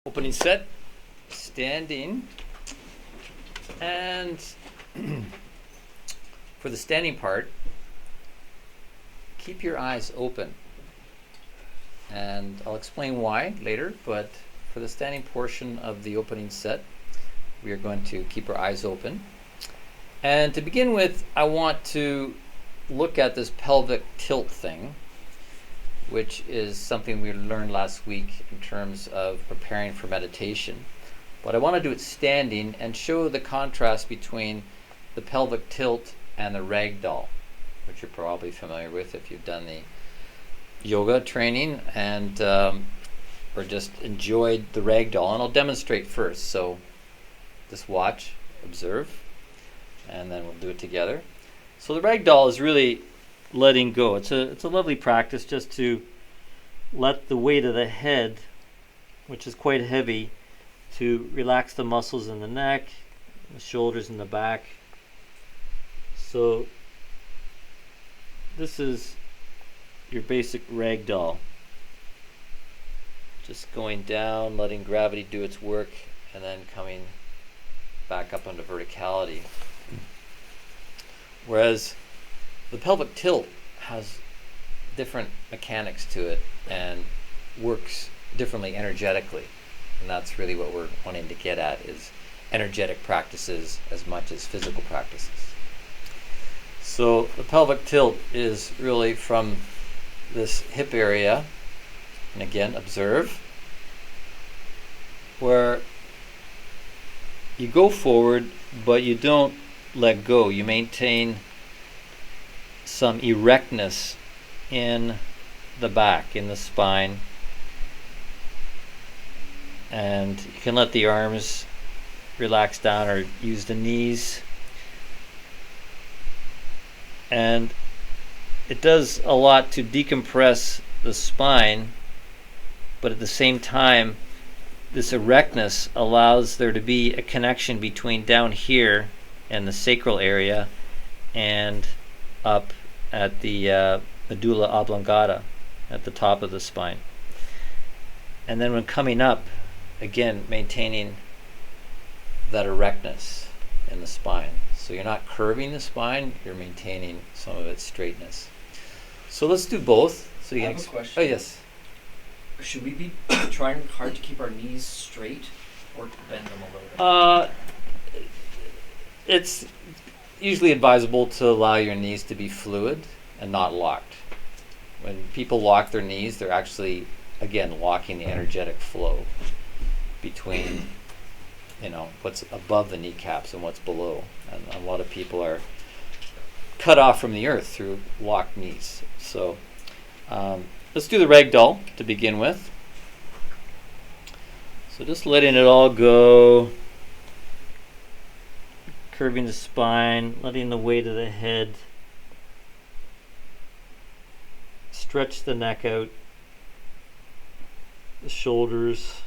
Opening set, standing, and for the standing part, keep your eyes open. And I'll explain why later, but for the standing portion of the opening set, we are going to keep our eyes open. And to begin with, I want to look at this pelvic tilt thing, which is something we learned last week in terms of preparing for meditation. But I want to do it standing and show the contrast between the pelvic tilt and the ragdoll, which you're probably familiar with if you've done the yoga training and or just enjoyed the ragdoll. And I'll demonstrate first. So just watch, observe, and then we'll do it together. So the ragdoll is really letting go. It's a lovely practice just to let the weight of the head, which is quite heavy, to relax the muscles in the neck, the shoulders, and the back. So this is your basic ragdoll. Just going down, letting gravity do its work, and then coming back up into verticality. Whereas the pelvic tilt has different mechanics to it and works differently energetically. And that's really what we're wanting to get at, is energetic practices as much as physical practices. So the pelvic tilt is really from this hip area, and again, observe, where you go forward, but you don't let go. You maintain some erectness in the back, in the spine, and you can let the arms relax down or use the knees. And it does a lot to decompress the spine, but at the same time, this erectness allows there to be a connection between down here and the sacral area and up at the medulla oblongata at the top of the spine. And then when coming up, again, maintaining that erectness in the spine. So you're not curving the spine, you're maintaining some of its straightness. So let's do both. So you I can have a question. Oh, yes. Should we be trying hard to keep our knees straight or to bend them a little bit? It's usually advisable to allow your knees to be fluid and not locked. When people lock their knees, they're actually, again, locking the energetic flow between, what's above the kneecaps and what's below. And a lot of people are cut off from the earth through locked knees. So let's do the ragdoll to begin with. So just letting it all go. Curving the spine, letting the weight of the head stretch the neck out, the shoulders,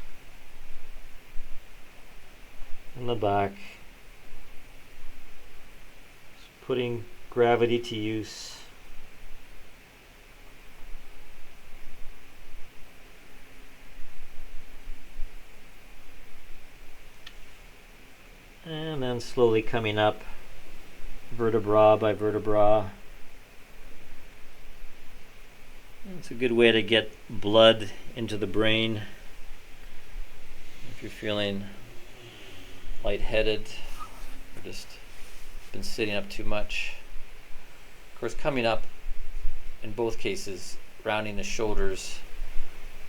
and the back. Just putting gravity to use. And then slowly coming up, vertebra by vertebra. It's a good way to get blood into the brain. If you're feeling lightheaded or just been sitting up too much. Of course, coming up, in both cases, rounding the shoulders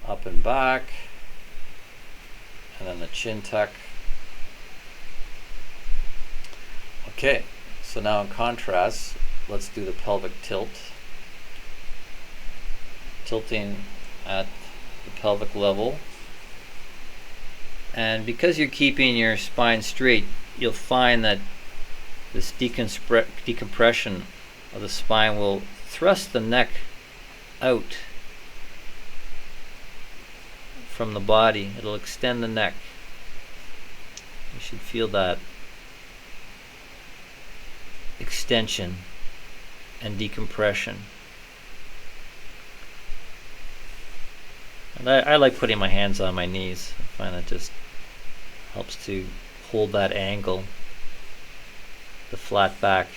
up and back, and then the chin tuck. Okay, so now in contrast, let's do the pelvic tilt. Tilting at the pelvic level. And because you're keeping your spine straight, you'll find that this decompression of the spine will thrust the neck out from the body. It'll extend the neck. You should feel that extension and decompression. And I like putting my hands on my knees. I find it just helps to hold that angle, the flat back.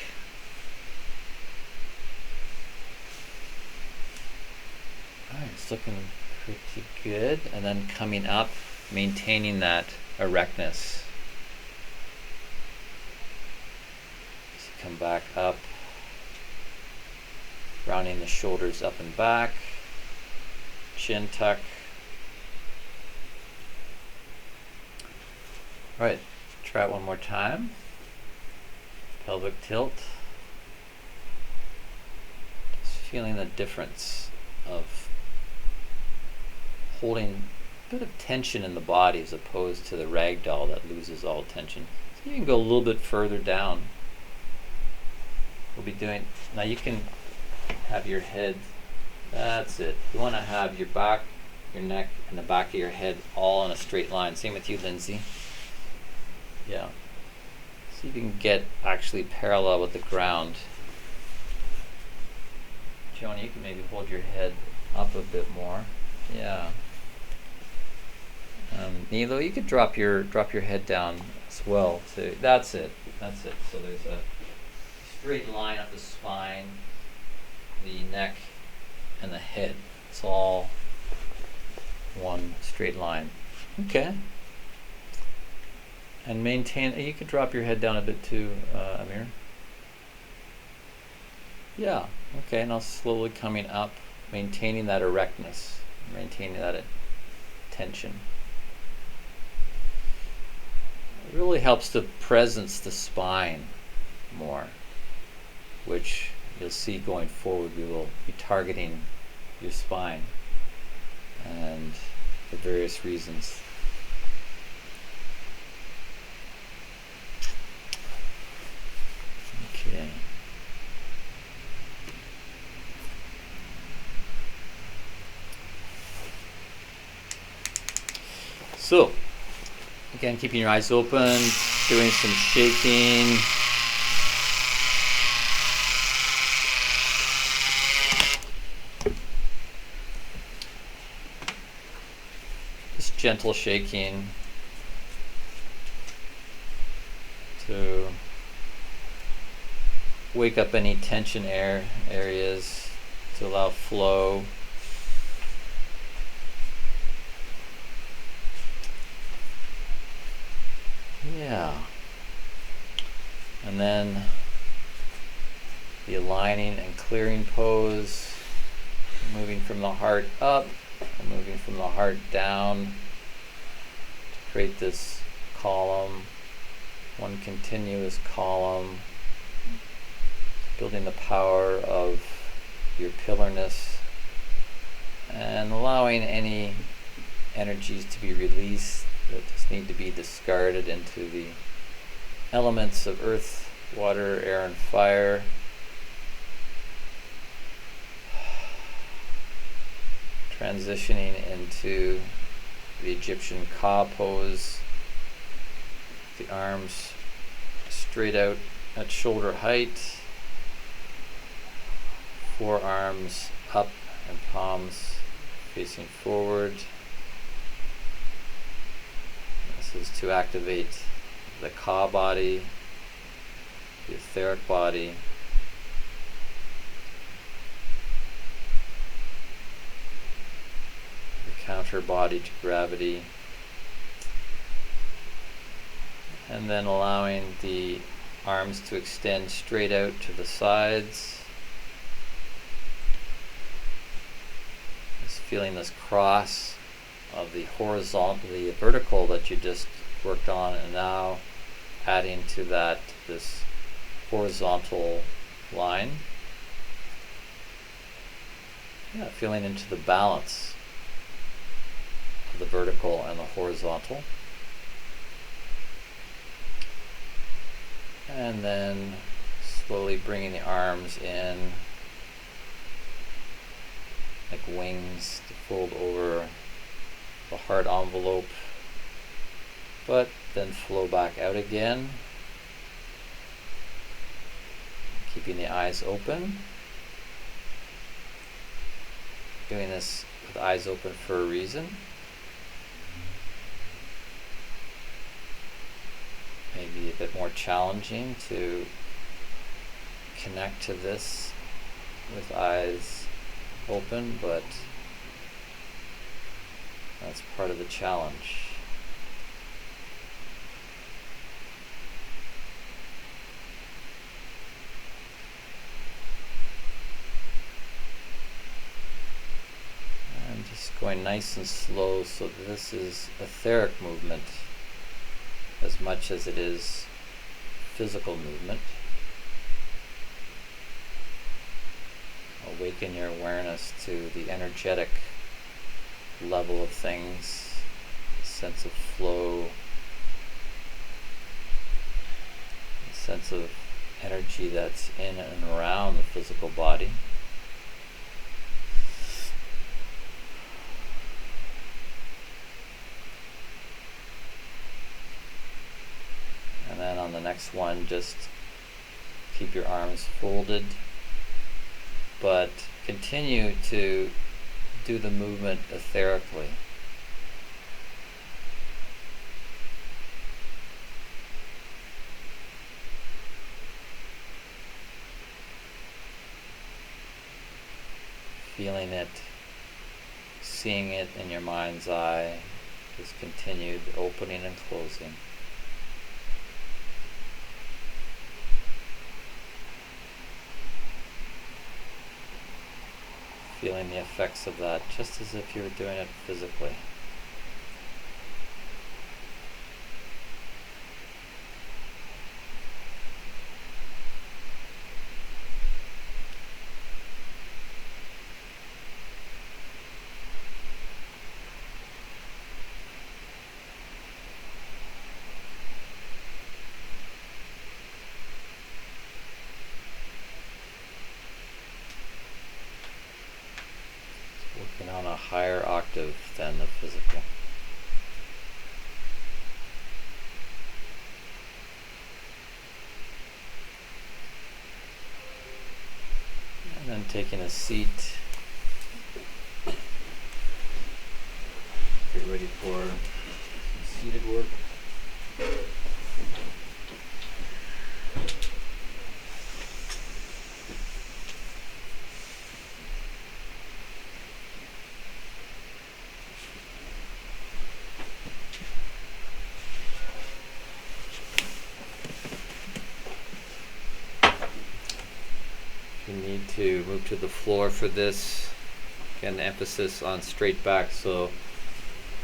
Alright, it's looking pretty good. And then coming up, maintaining that erectness. So come back up, rounding the shoulders up and back, chin tuck. Alright, try it one more time. Pelvic tilt. Just feeling the difference of holding a bit of tension in the body as opposed to the ragdoll that loses all tension. So you can go a little bit further down. We'll be doing, now you can have your head, that's it. You want to have your back, your neck, and the back of your head all in a straight line. Same with you, Lindsay. Yeah. See if you can get actually parallel with the ground. Joni, you can maybe hold your head up a bit more. Yeah. Nilo, you could drop your head down as well too. That's it. That's it. So there's a straight line up the spine, the neck, and the head. It's all one straight line. Okay. And maintain. You could drop your head down a bit too, Amir. Yeah. Okay. Now slowly coming up, maintaining that erectness, maintaining that tension. It really helps to presence the spine more, which you'll see going forward. We will be targeting your spine, and for various reasons. Okay. So, again, keeping your eyes open, doing some shaking. Just gentle shaking to wake up any tension areas, to allow flow. Yeah. And then the aligning and clearing pose, moving from the heart up and moving from the heart down to create this column, one continuous column, building the power of your pillarness and allowing any energies to be released that just need to be discarded into the elements of earth, water, air, and fire. Transitioning into the Egyptian Ka pose, the arms straight out at shoulder height, forearms up and palms facing forward. This is to activate the Ka body, the etheric body, the counter body to gravity, and then allowing the arms to extend straight out to the sides. Just feeling this cross of the horizontal, the vertical that you just worked on, and now adding to that this horizontal line. Yeah, feeling into the balance of the vertical and the horizontal. And then slowly bringing the arms in like wings to fold over the heart envelope, but then flow back out again, keeping the eyes open. Doing this the eyes open for a reason. Maybe a bit more challenging to connect to this with eyes open, but that's part of the challenge. I'm just going nice and slow, so this is etheric movement as much as it is physical movement. Awaken your awareness to the energetic level of things, a sense of flow, a sense of energy that's in and around the physical body. And then on the next one, just keep your arms folded, but continue to do the movement etherically. Feeling it, seeing it in your mind's eye, just continued opening and closing. Feeling the effects of that just as if you were doing it physically. Working on a higher octave than the physical. And then taking a seat. Get ready for some seated work. You need to move to the floor for this. Again, emphasis on straight back, so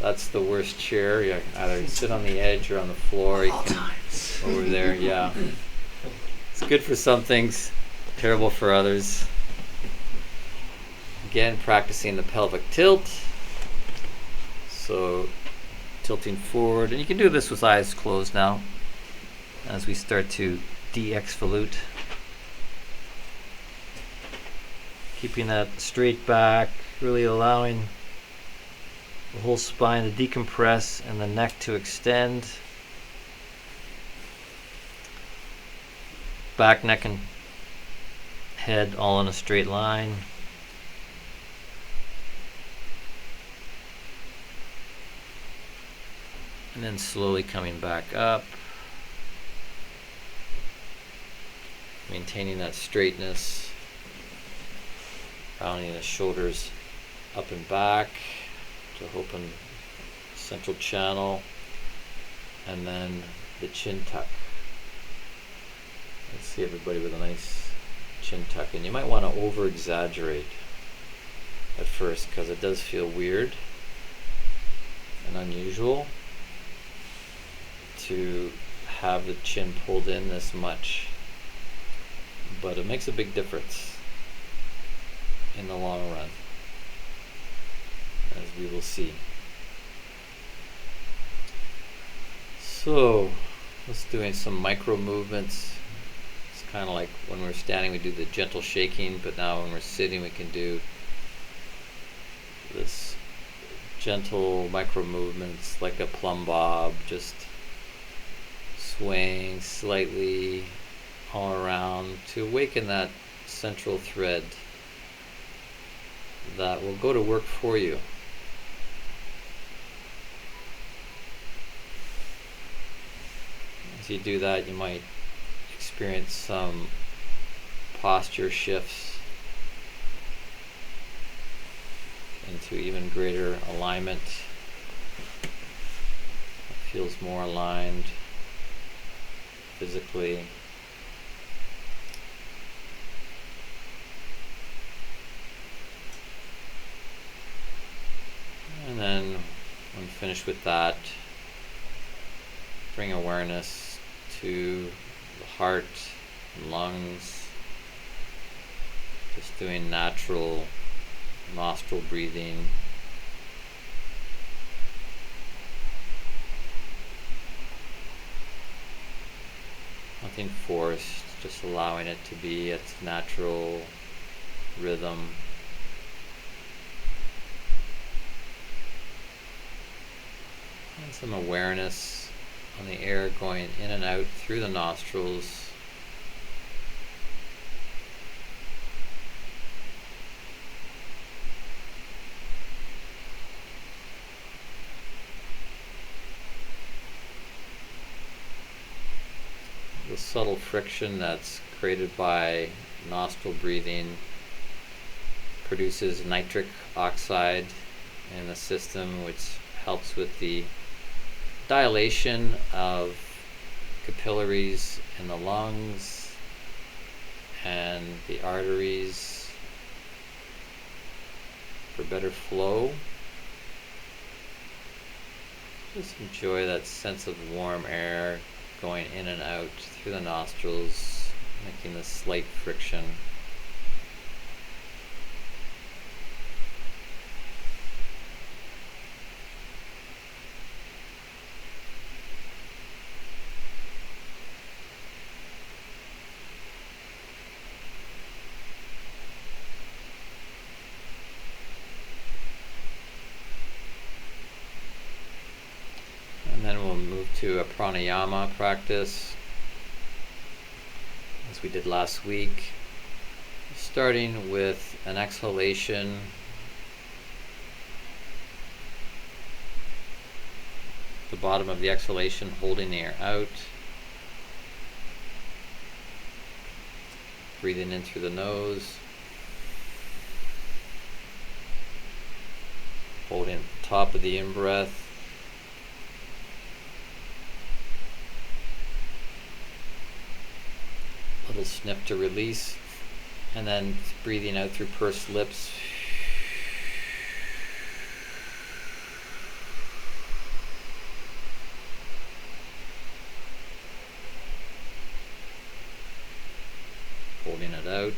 that's the worst chair. You either sit on the edge or on the floor. You can over there, yeah. It's good for some things, terrible for others. Again, practicing the pelvic tilt. So tilting forward, and you can do this with eyes closed now as we start to de-exvolute. Keeping that straight back, really allowing the whole spine to decompress and the neck to extend. Back, neck, and head all in a straight line. And then slowly coming back up. Maintaining that straightness. Rounding the shoulders up and back to open central channel, and then the chin tuck. Let's see everybody with a nice chin tuck. And you might want to over exaggerate at first because it does feel weird and unusual to have the chin pulled in this much, but it makes a big difference in the long run, as we will see. So, let's doing some micro movements. It's kind of like when we're standing we do the gentle shaking, but now when we're sitting we can do this gentle micro movements like a plumb bob, just swaying slightly all around to awaken that central thread that will go to work for you. As you do that, you might experience some posture shifts into even greater alignment. It feels more aligned physically. And then when finished with that, bring awareness to the heart and lungs. Just doing natural nostril breathing. Nothing forced, just allowing it to be its natural rhythm. And some awareness on the air going in and out through the nostrils. The subtle friction that's created by nostril breathing produces nitric oxide in the system, which helps with the dilation of capillaries in the lungs and the arteries for better flow. Just enjoy that sense of warm air going in and out through the nostrils, making this slight friction. And then we'll move to a pranayama practice, as we did last week, starting with an exhalation. The bottom of the exhalation, holding the air out, breathing in through the nose, holding at the top of the in-breath, little sniff to release, and then breathing out through pursed lips. Holding it out.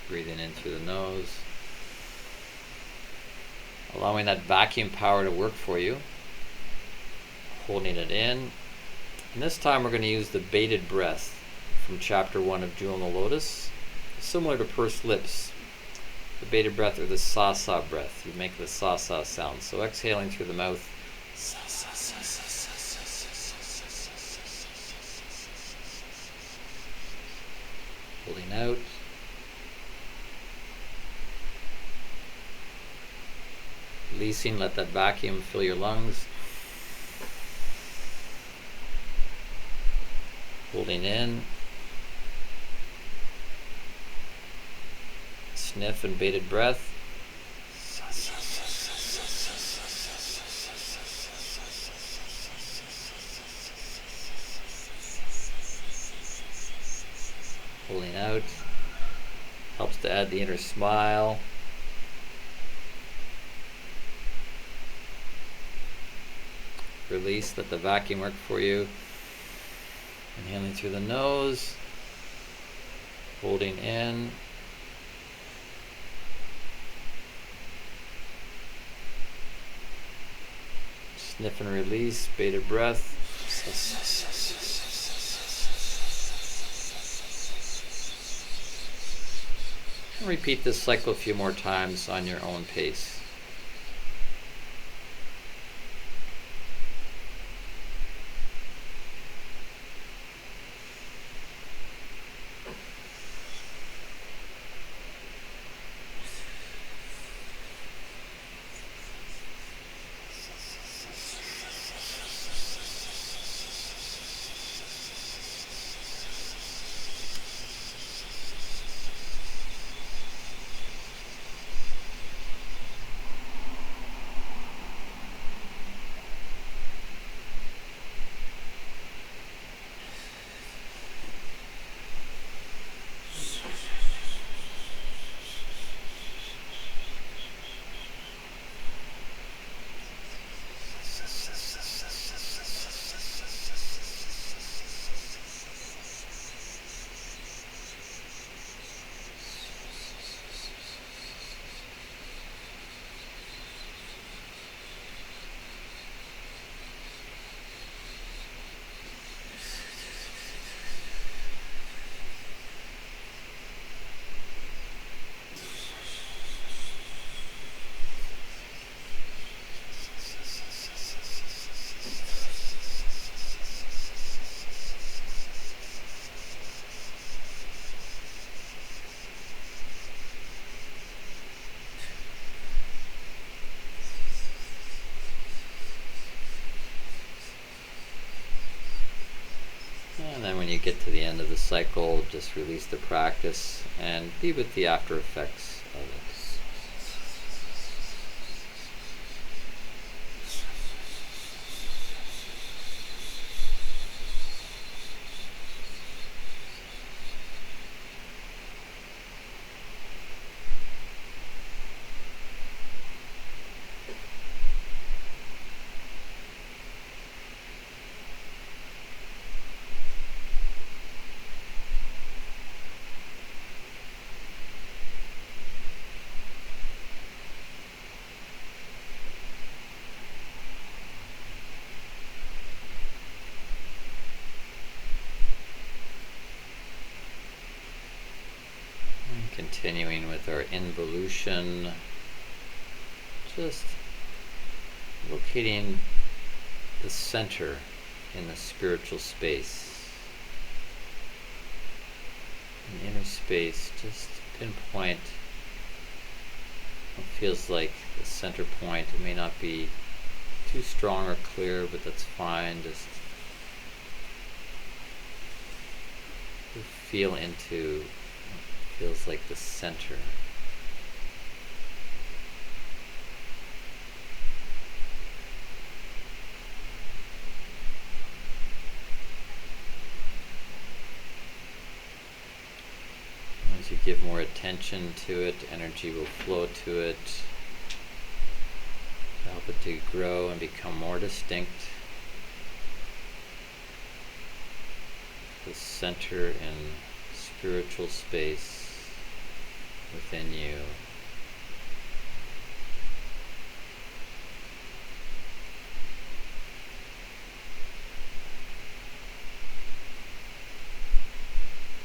Breathing in through the nose. Allowing that vacuum power to work for you. Holding it in. And this time we're going to use the bated breath from chapter 1 of Jewel in the Lotus. Similar to pursed lips. The bated breath, or the sa-sa breath. You make the sa-sa sound. So exhaling through the mouth. Holding out. Releasing, let that vacuum fill your lungs. Holding in. Sniff and bated breath. Holding out. Helps to add the inner smile. Release, let the vacuum work for you. Inhaling through the nose, holding in, sniff and release, bated breath. And repeat this cycle a few more times on your own pace. And then when you get to the end of the cycle, just release the practice and be with the after effects of it. Continuing with our involution, just locating the center in the spiritual space, an inner space. Just pinpoint what feels like the center point. It may not be too strong or clear, but that's fine. Just feel into feels like the center. As you give more attention to it, energy will flow to it, help it to grow and become more distinct. The center in spiritual space within you.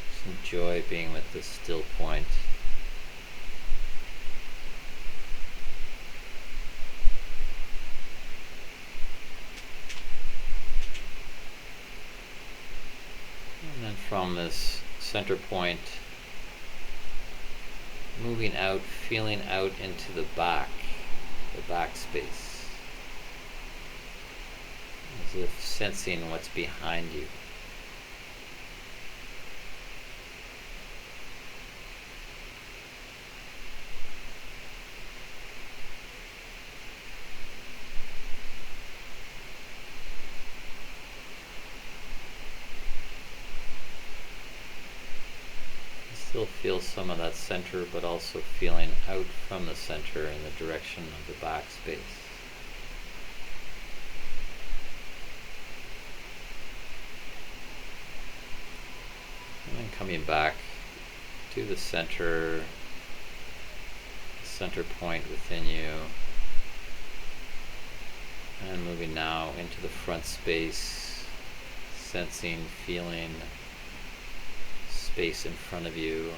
Just enjoy being with this still point. And then from this center point, moving out, feeling out into the back space, as if sensing what's behind you. Still feel some of that center, but also feeling out from the center in the direction of the back space. And then coming back to the center point within you, and moving now into the front space, sensing, feeling space in front of you.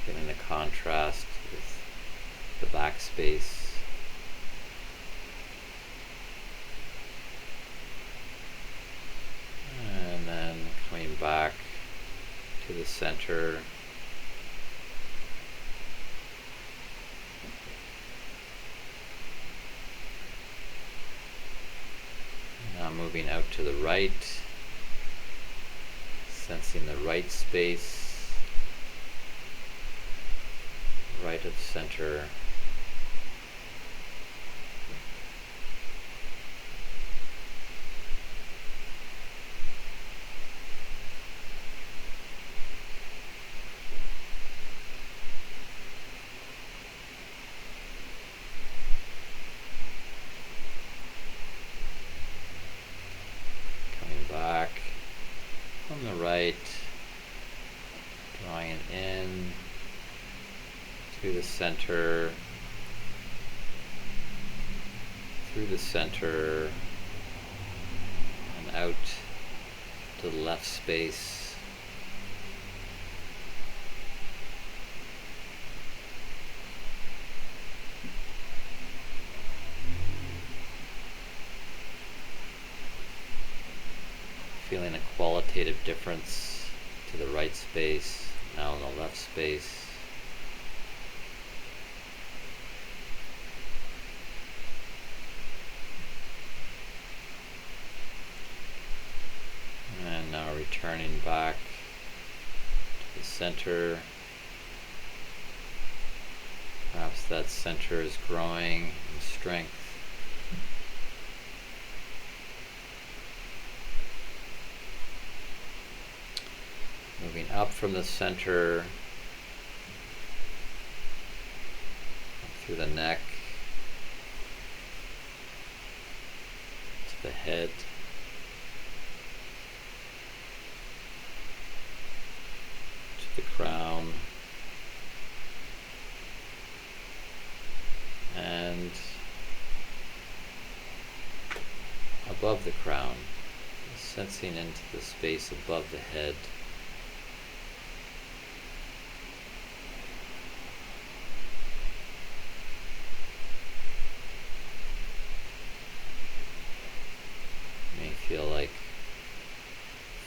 Feeling the contrast with the back space. And then coming back to the center. Now moving out to the right, sensing the right space, right of center. Back from the right, drawing in to the center, through the center, and out to the left space. Feeling a qualitative difference to into the right space, now in the left space. And now returning back to the center. Perhaps that center is growing in strength. Moving up from the center, up through the neck, to the head, to the crown, and above the crown, sensing into the space above the head. May feel like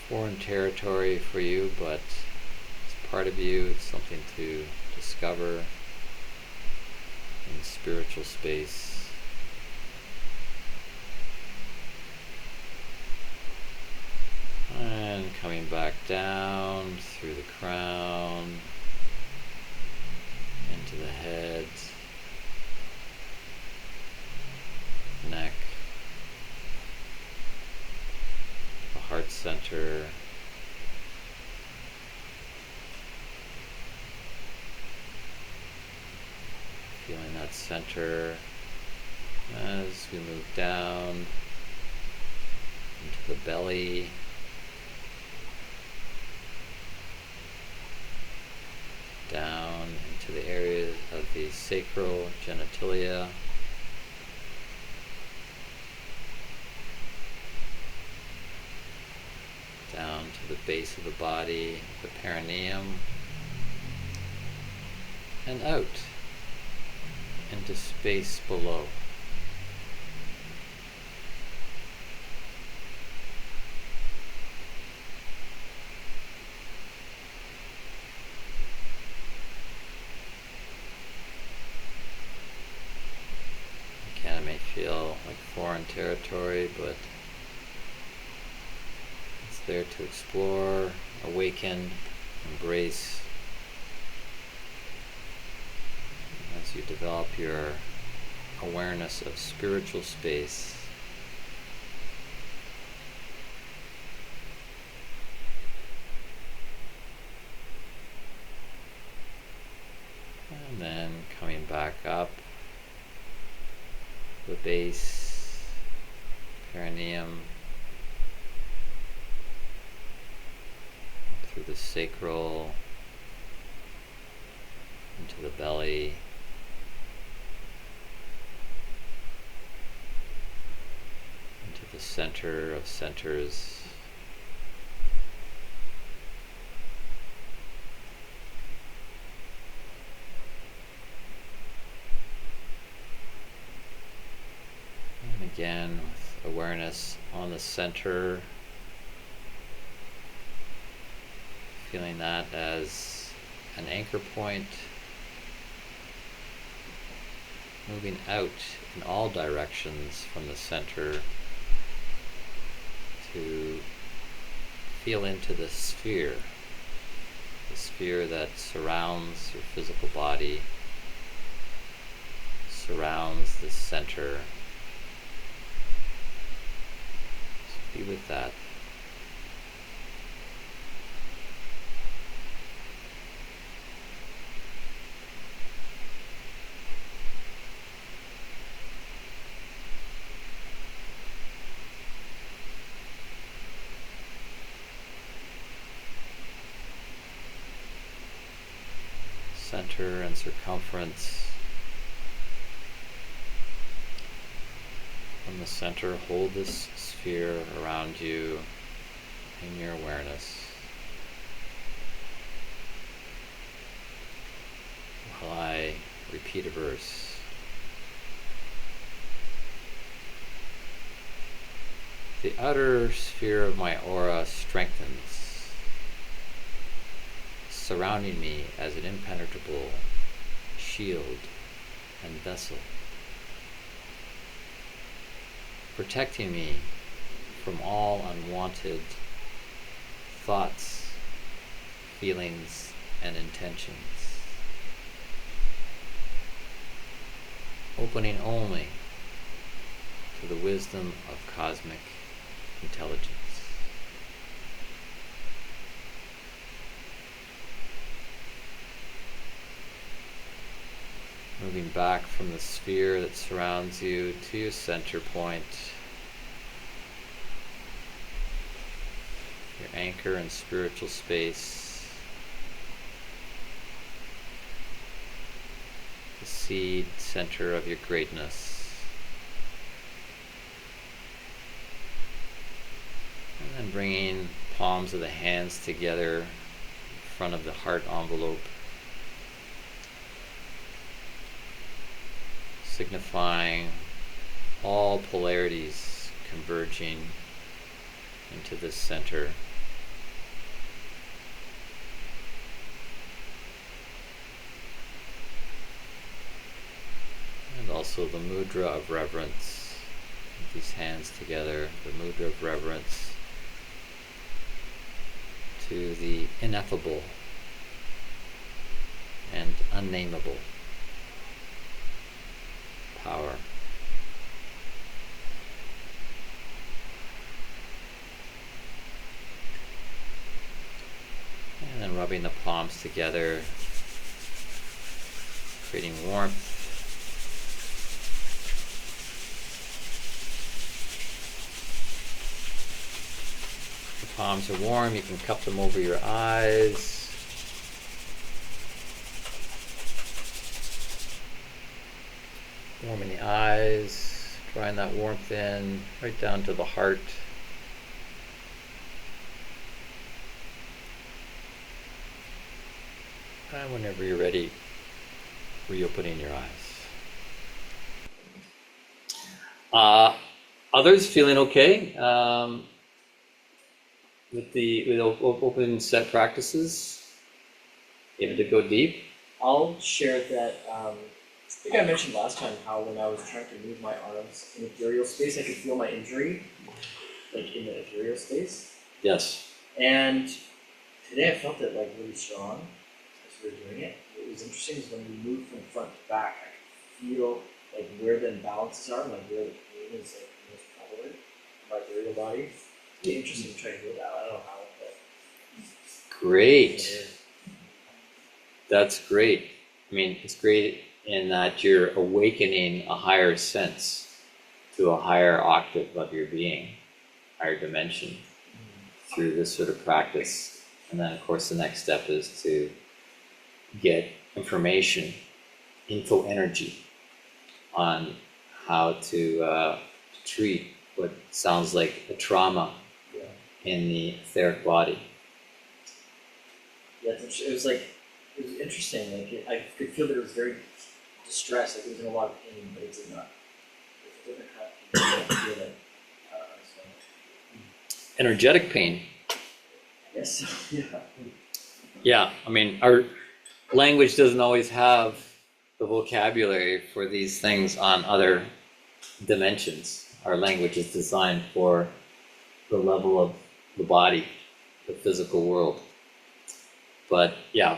foreign territory for you, but it's part of you. It's something to discover in the spiritual space. And coming back down through the crown, into the head, neck, the heart center, feeling that center as we move down into the belly, down into the areas of the sacral genitalia, down to the base of the body, the perineum, and out into space below. Again, it may feel like foreign territory, but it's there to explore, awaken, embrace. As you develop your awareness of spiritual space, and then coming back up the base, perineum, up through the sacral, into the belly, into the center of centers, and again with awareness on the center, feeling that as an anchor point, moving out in all directions from the center to feel into the sphere that surrounds your physical body, surrounds the center. So be with that. Center and circumference. From the center, hold this sphere around you in your awareness, while I repeat a verse. The outer sphere of my aura strengthens. surrounding me as an impenetrable shield and vessel, protecting me from all unwanted thoughts, feelings, and intentions, opening only to the wisdom of cosmic intelligence. Moving back from the sphere that surrounds you to your center point, your anchor in spiritual space, the seed center of your greatness, and then bringing palms of the hands together in front of the heart envelope, signifying all polarities converging into this center. And also the mudra of reverence, with these hands together, the mudra of reverence to the ineffable and unnameable power. And then rubbing the palms together, creating warmth. The palms are warm, you can cup them over your eyes. Warming the eyes, drawing that warmth in, right down to the heart. And whenever you're ready, reopening your eyes. Others feeling okay with open set practices? Able to go deep? I'll share that. I think I mentioned last time how when I was trying to move my arms in ethereal space, I could feel my injury, like in the ethereal space. Yes. And today I felt it like really strong as we were doing it. What was interesting is when we moved from front to back, I could feel like where the imbalances are, like where the pain is like most prevalent in my ethereal body. It's really interesting to try to feel that. I don't know how, but great. That's great. I mean, it's great in that you're awakening a higher sense to a higher octave of your being, higher dimension through this sort of practice. And then of course the next step is to get information, info energy on how to treat what sounds like a trauma in the etheric body. Yeah, it was interesting. Like I could feel that it was very distressed. Like it was in a lot of pain, but it did not. It's a different kind of pain. I feel it. So. Energetic pain. I guess so. Yeah. Yeah. I mean, our language doesn't always have the vocabulary for these things on other dimensions. Our language is designed for the level of the body, the physical world. But yeah,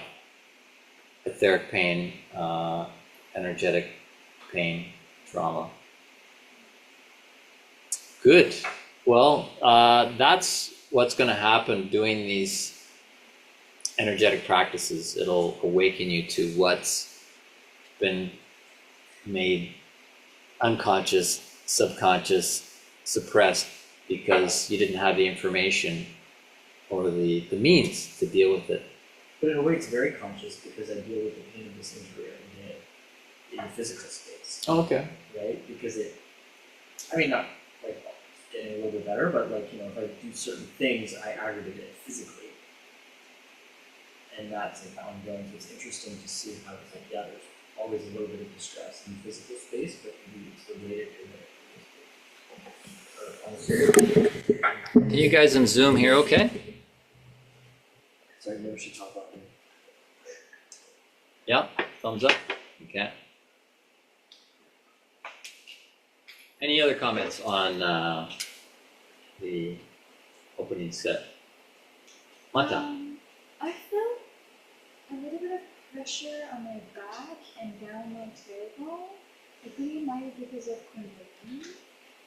etheric pain, energetic pain, trauma. Good. Well, that's what's going to happen doing these energetic practices. It'll awaken you to what's been made unconscious, subconscious, suppressed because you didn't have the information or the means to deal with it. But in a way, it's very conscious because I deal with the pain of this injury every day in physical space. Oh, okay. Right? Because not like getting a little bit better, but like, if I do certain things, I aggravate it physically. And that's like ongoing. So it's interesting to see how it's like, yeah, there's always a little bit of distress in physical space, but maybe it's related to Can you guys in Zoom hear okay? Sorry, maybe we should talk about it. Yeah, thumbs up. Okay. Any other comments on the opening set? Mata? I felt a little bit of pressure on my back and down my tailbone. I think it might be because of Kundalini.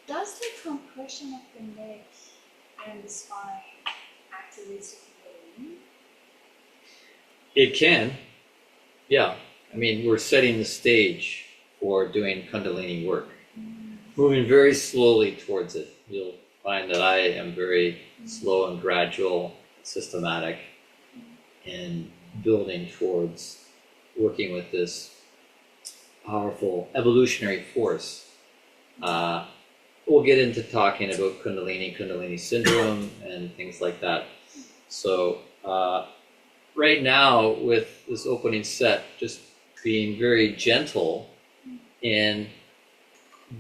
Does the compression of the neck and the spine activate the Kundalini? It can. Yeah. I mean, we're setting the stage for doing Kundalini work. Moving very slowly towards it. You'll find that I am very slow and gradual, systematic in building towards working with this powerful evolutionary force. We'll get into talking about Kundalini syndrome, and things like that. So right now, with this opening set, just being very gentle in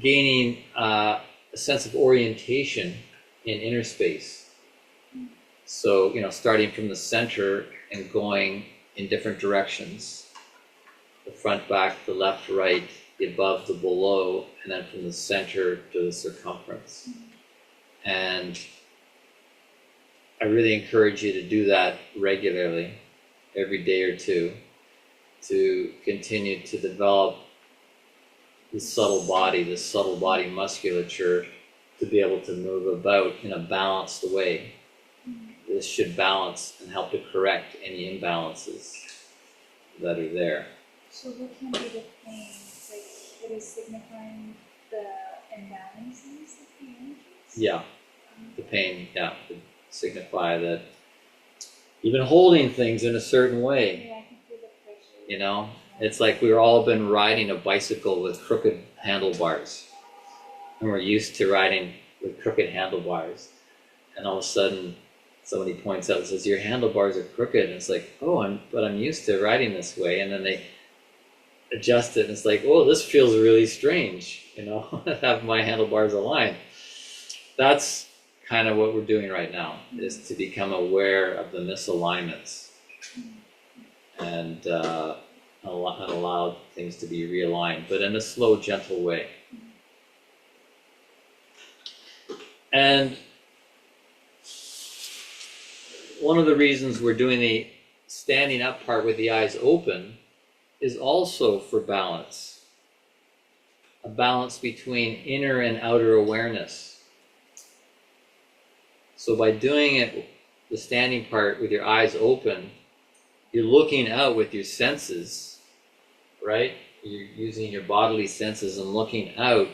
gaining a sense of orientation in inner space. So, starting from the center and going in different directions. The front, back, the left, right, the above, the below, and then from the center to the circumference. And I really encourage you to do that regularly, every day or two, to continue to develop this subtle body musculature, to be able to move about in a balanced way. This should balance and help to correct any imbalances that are there. So what can be the pain? Like it is signifying the imbalances of the energies? Yeah, the pain, to signify that you've been holding things in a certain way. Yeah, I can feel the pressure. It's like we've all been riding a bicycle with crooked handlebars. And we're used to riding with crooked handlebars. And all of a sudden, somebody points out and says, your handlebars are crooked. And it's like, but I'm used to riding this way. And then they adjust it and it's like, oh, this feels really strange, have my handlebars aligned. That's kind of what we're doing right now, is to become aware of the misalignments and allow things to be realigned, but in a slow, gentle way. And one of the reasons we're doing the standing up part with the eyes open is also for balance. A balance between inner and outer awareness. So by doing it, the standing part with your eyes open, you're looking out with your senses, right? You're using your bodily senses and looking out,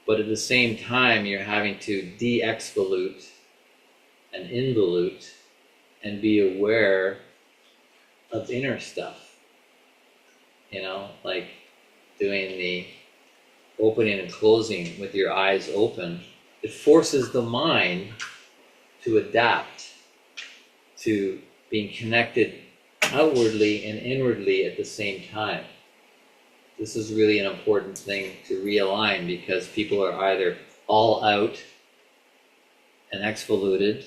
but at the same time, you're having to de-exvolute and involute and be aware of inner stuff. Like doing the opening and closing with your eyes open, it forces the mind to adapt to being connected outwardly and inwardly at the same time. This is really an important thing to realign, because people are either all out and exvoluted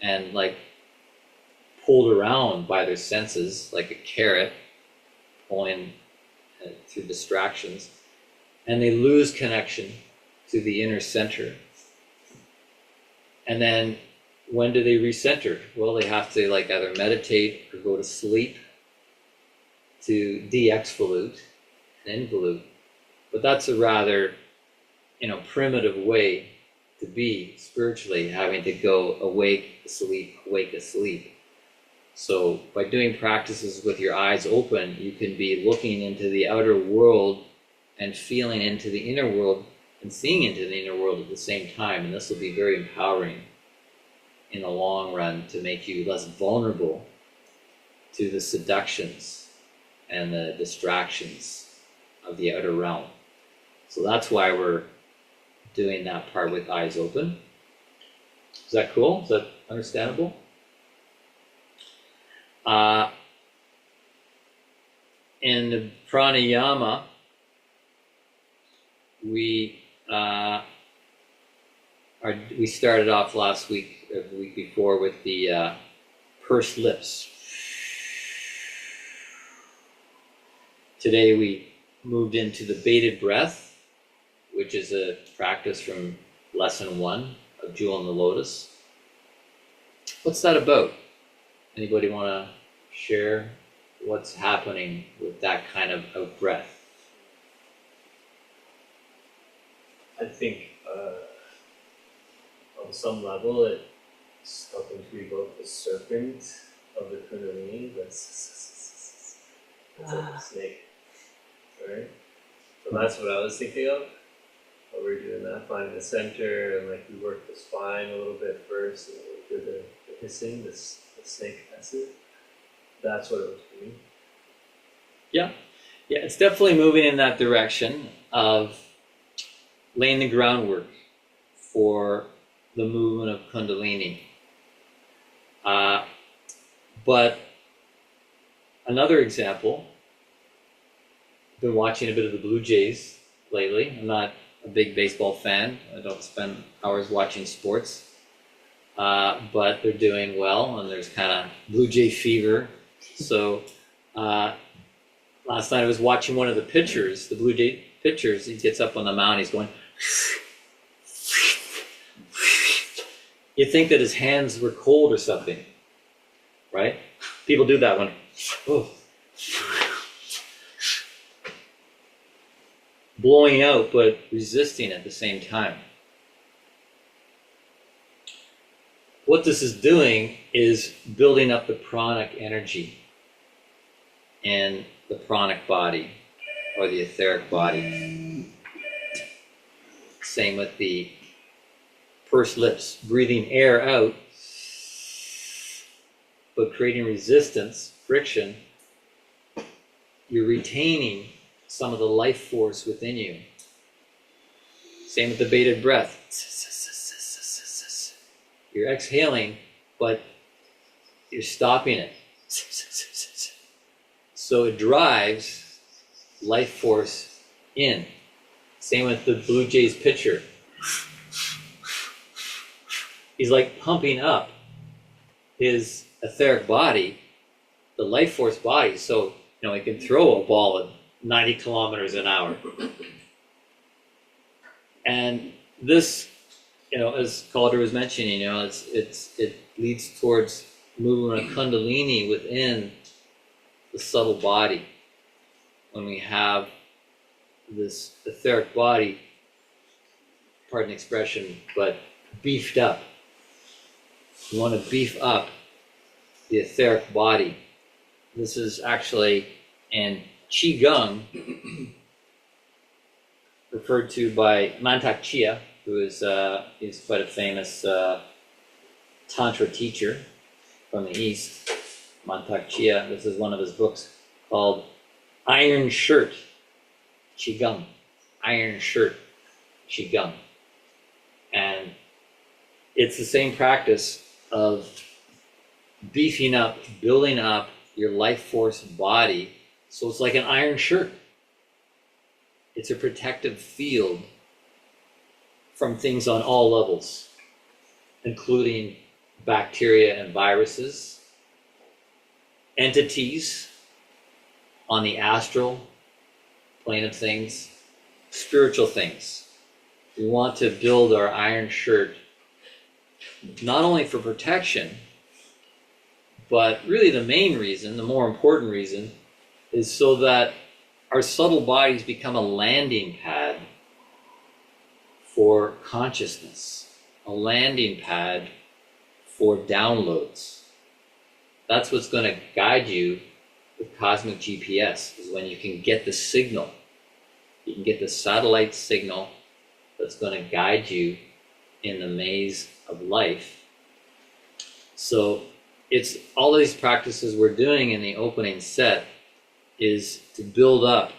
and like pulled around by their senses like a carrot pulling through distractions, and they lose connection to the inner center. And then when do they recenter? Well, they have to either meditate or go to sleep to de-exvolute and involute. But that's a rather, primitive way to be spiritually, having to go awake, asleep, awake, asleep. So by doing practices with your eyes open, you can be looking into the outer world and feeling into the inner world and seeing into the inner world at the same time. And this will be very empowering in the long run to make you less vulnerable to the seductions and the distractions of the outer realm. So that's why we're doing that part with eyes open. Is that cool? Is that understandable? In the pranayama, we started off last week, or the week before, with the pursed lips. Today we moved into the bated breath, which is a practice from lesson 1 of Jewel in the Lotus. What's that about? Anybody want to share what's happening with that kind of out breath? I think on some level it's helping to evoke the serpent of the Kundalini. That's like a snake, right? So that's what I was thinking of. But we're doing that, finding the center, and like we work the spine a little bit first, and we do the hissing, the snake acid. That's what it was doing. Yeah, it's definitely moving in that direction of laying the groundwork for the movement of Kundalini. But another example, I've been watching a bit of the Blue Jays lately. I'm not a big baseball fan. I don't spend hours watching sports. But they're doing well, and there's kind of Blue Jay fever. So last night I was watching one of the pitchers, the Blue Jay pitchers. He gets up on the mound, he's going. You'd think that his hands were cold or something, right? People do that one. Oh. Blowing out, but resisting at the same time. What this is doing is building up the pranic energy in the pranic body or the etheric body. Same with the pursed lips, breathing air out, but creating resistance, friction. You're retaining some of the life force within you. Same with the bated breath. You're exhaling, but you're stopping it. So it drives life force in. Same with the Blue Jays pitcher. He's like pumping up his etheric body, the life force body, so he can throw a ball at 90 kilometers an hour. And this, as Calder was mentioning, it leads towards movement of Kundalini within the subtle body. When we have this etheric body, pardon the expression, but beefed up. You want to beef up the etheric body. This is actually in Qigong referred to by Mantak Chia, who is quite a famous Tantra teacher from the East. Mantak Chia, this is one of his books called Iron Shirt Qigong. Iron Shirt Qigong. And it's the same practice of beefing up, building up your life force body. So it's like an iron shirt. It's a protective field from things on all levels, including bacteria and viruses, entities on the astral plane of things, spiritual things. We want to build our iron shirt not only for protection, but really the main reason, the more important reason, is so that our subtle bodies become a landing pad for consciousness, a landing pad for downloads. That's what's going to guide you with cosmic GPS, is when you can get the signal. You can get the satellite signal that's going to guide you in the maze of life. So it's all these practices we're doing in the opening set is to build up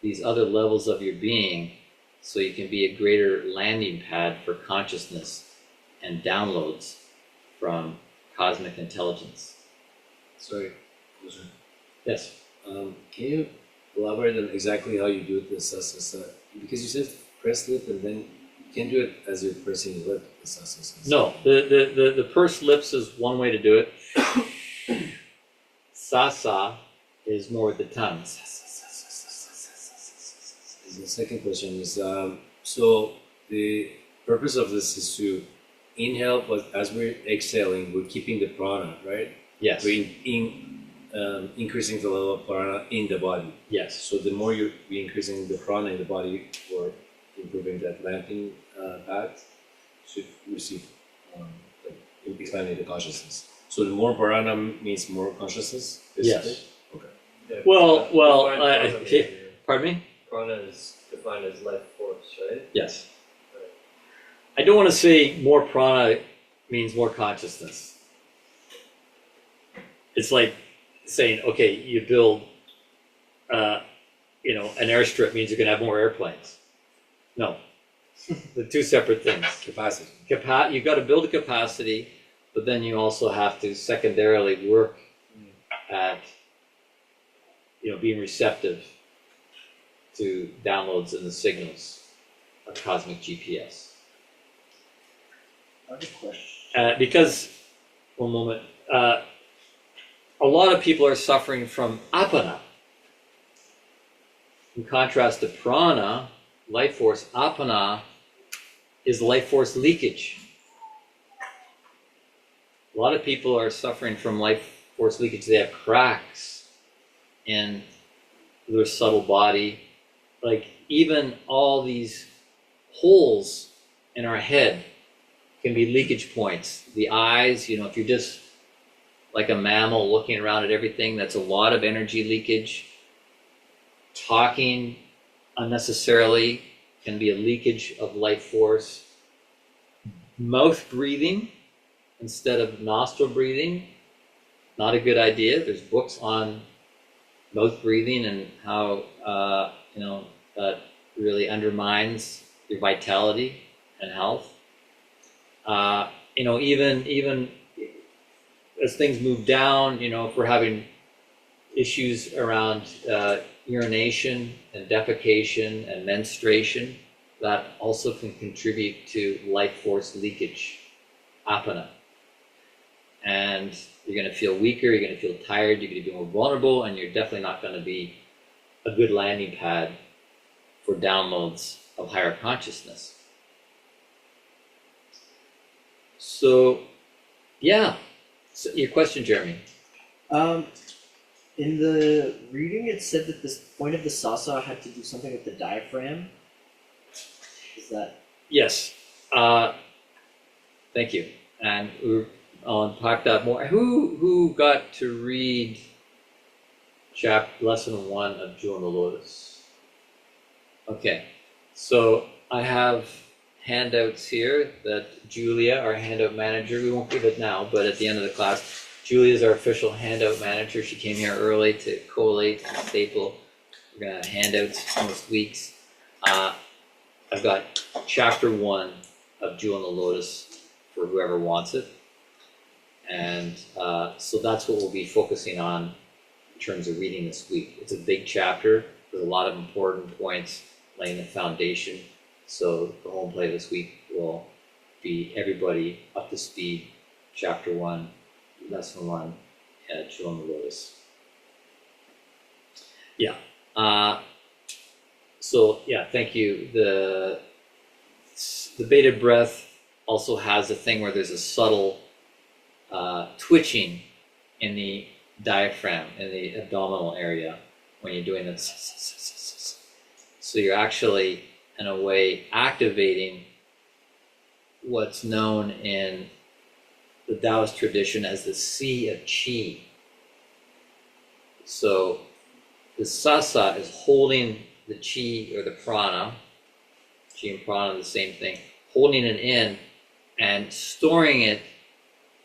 these other levels of your being so you can be a greater landing pad for consciousness and downloads from cosmic intelligence. Sorry. Yes. Can you elaborate on exactly how you do it? Because you said press lip, and then you can't do it as you're pressing your lip. No, the pursed lips is one way to do it. Sasa is more with the tongue. the second question is, so the purpose of this is to inhale, but as we're exhaling, we're keeping the prana, right? Yes. We're increasing the level of prana in the body. Yes. So the more you're increasing the prana in the body or improving that lamping path, should receive like expanding the consciousness. So the more prana means more consciousness, basically? Yes. Okay. Yeah, Well, define prana okay. behavior. Pardon me? Prana is defined as life force, right? Yes. Right. I don't want to say more prana means more consciousness. It's like saying, okay, you build, an airstrip means you're going to have more airplanes. No, they're two separate things. Capacity. You got to build a capacity, but then you also have to secondarily work at, being receptive to downloads and the signals of cosmic GPS. I have a question. Because, one moment, a lot of people are suffering from apana. In contrast to prana, life force, apana is life force leakage. A lot of people are suffering from life force leakage. They have cracks in their subtle body. Like even all these holes in our head can be leakage points. The eyes, if you're just like a mammal looking around at everything, that's a lot of energy leakage. Talking unnecessarily can be a leakage of life force. Mouth breathing instead of nostril breathing, not a good idea. There's books on mouth breathing and how that really undermines your vitality and health. Even as things move down, if we're having issues around urination and defecation and menstruation, that also can contribute to life force leakage, apana. And you're going to feel weaker, you're going to feel tired, you're going to be more vulnerable, and you're definitely not going to be a good landing pad for downloads of higher consciousness. So, yeah. So your question, Jeremy. In the reading, it said that this point of the sasa had to do something with the diaphragm. Is that? Yes. Thank you. And I'll unpack that more. Who got to read lesson 1 of Jewel in the Lotus? Okay. So I have handouts here that Julia, our handout manager, we won't give it now, but at the end of the class, Julia is our official handout manager. She came here early to collate and staple. We're going to have handouts most weeks. I've got chapter 1 of Jewel in the Lotus for whoever wants it. And so that's what we'll be focusing on in terms of reading this week. It's a big chapter with a lot of important points laying the foundation. So the home play this week will be everybody up to speed, chapter 1, lesson 1, Jewel in the Lotus. Yeah. Thank you. The bated breath also has a thing where there's a subtle twitching in the diaphragm, in the abdominal area when you're doing this. So you're actually, in a way, activating what's known in the Taoist tradition as the sea of qi. So the sasa is holding the qi or the prana. Qi and prana are the same thing. Holding it in and storing it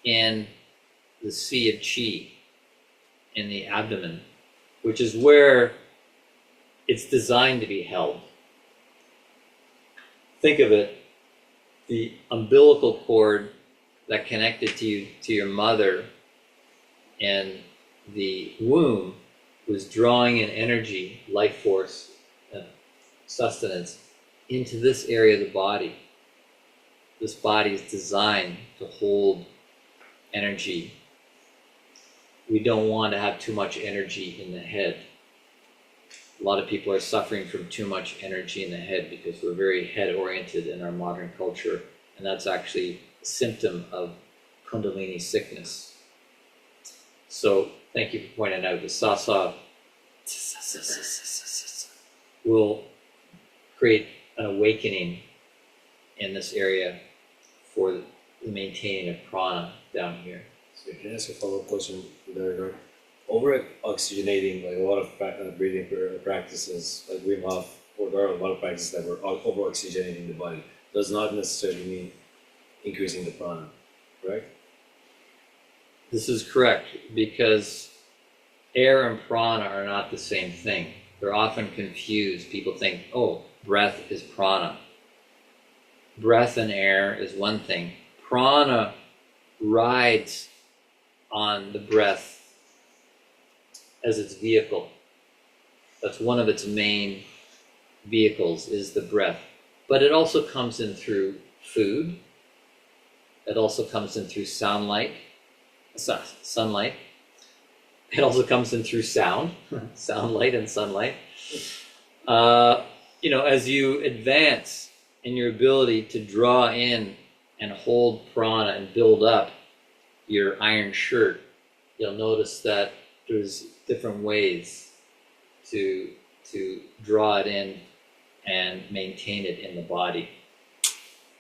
in the sea of qi in the abdomen, which is where it's designed to be held. Think of it, the umbilical cord that connected to your mother in the womb was drawing in energy, life force, sustenance into this area of the body. This body is designed to hold energy. We don't want to have too much energy in the head. A lot of people are suffering from too much energy in the head because we're very head oriented in our modern culture, and that's actually a symptom of Kundalini sickness. So thank you for pointing out the sasa will create an awakening in this area for the maintaining of prana down here. So can I ask a follow-up question in that regard? Over oxygenating, like a lot of breathing practices, like Wim Hof, or there are a lot of practices that were over oxygenating the body, does not necessarily mean increasing the prana, right? This is correct, because air and prana are not the same thing. They're often confused. People think, oh, breath is prana. Breath and air is one thing. Prana rides on the breath as its vehicle. That's one of its main vehicles, is the breath. But it also comes in through food. It also comes in through sunlight. It also comes in through sound, soundlight and sunlight. As you advance in your ability to draw in and hold prana and build up your iron shirt, you'll notice that there's different ways to draw it in and maintain it in the body.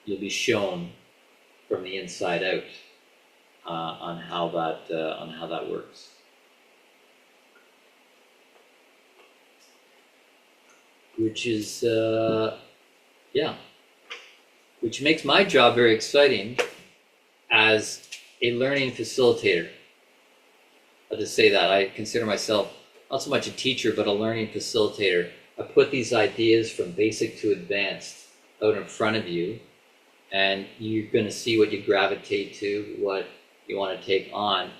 You'll be shown from the inside out on how that works. Which is which makes my job very exciting as a learning facilitator. I'll just say that I consider myself not so much a teacher, but a learning facilitator. I put these ideas from basic to advanced out in front of you, and you're going to see what you gravitate to, what you want to take on.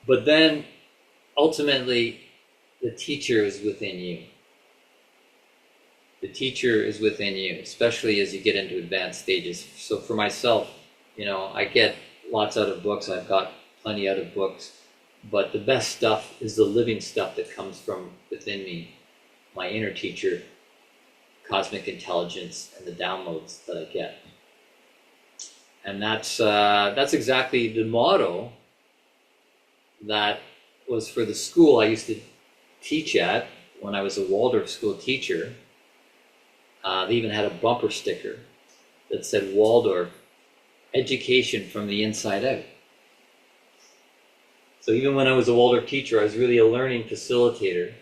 But then, ultimately, the teacher is within you. The teacher is within you, especially as you get into advanced stages. So for myself, I get lots out of books. I've got plenty out of books. But the best stuff is the living stuff that comes from within me, my inner teacher, cosmic intelligence, and the downloads that I get. And that's exactly the motto that was for the school I used to teach at when I was a Waldorf school teacher. They even had a bumper sticker that said Waldorf, education from the inside out. So even when I was a Waldorf teacher, I was really a learning facilitator,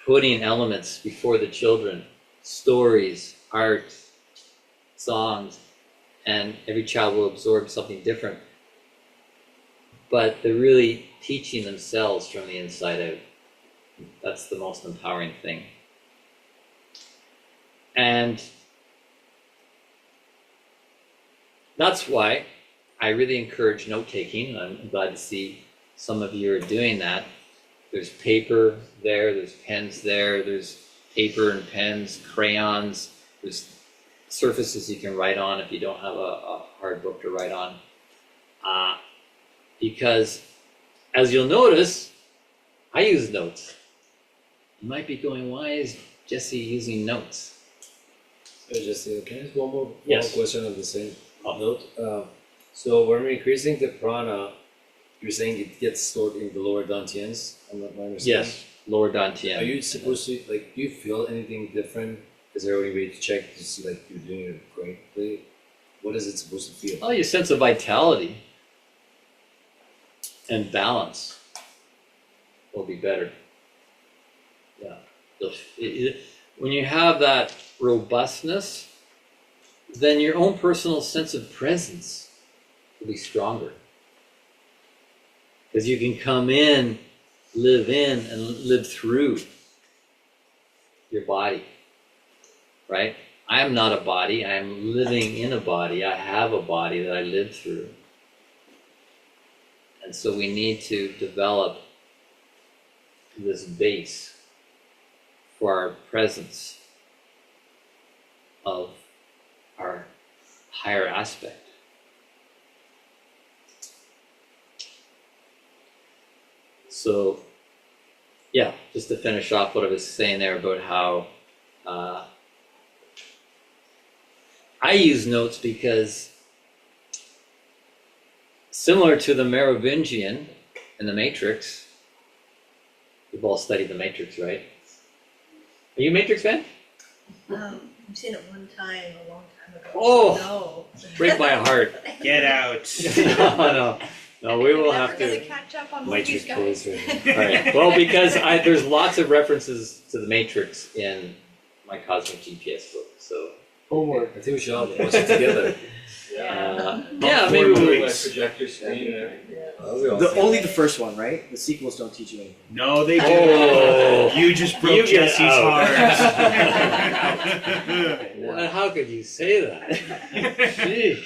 putting elements before the children, stories, art, songs, and every child will absorb something different. But they're really teaching themselves from the inside out. That's the most empowering thing. And that's why I really encourage note-taking. I'm glad to see some of you are doing that. There's paper there, there's pens there, there's paper and pens, crayons, there's surfaces you can write on if you don't have a hard book to write on. Because, as you'll notice, I use notes. You might be going, why is Jesse using notes? So Jesse, can I ask one more Yes. question on the same note? So when we're increasing the prana, you're saying it gets stored in the lower dantians? I'm not understanding. Yes, lower dantian. Are you supposed to, do you feel anything different? Is there any way to check to see, you're doing it correctly? What is it supposed to feel? Oh, your sense of vitality and balance will be better. Yeah. When you have that robustness, then your own personal sense of presence will be stronger. Because you can come in, and live through your body, right? I am not a body, I am living in a body. I have a body that I live through. And so we need to develop this base for our presence of our higher aspect. So yeah, just to finish off what I was saying there about how I use notes because similar to the Merovingian in the Matrix, we've all studied the Matrix, right? Are you a Matrix fan? I've seen it one time a long time ago. Oh! No. Break my heart. Get out. No, we will Never have gonna to. catch up on Matrix movies, quiz guys. right All right. Well, because there's lots of references to the Matrix in my Cosmic GPS book, so Homework. I think we should all watch it together. yeah, Four maybe movies. we'll. My projector screen and everything. Only the first one, right? The sequels don't teach you anything. No, they do. Oh. You just broke You get Jesse's out. heart. Well, how could you say that? Gee,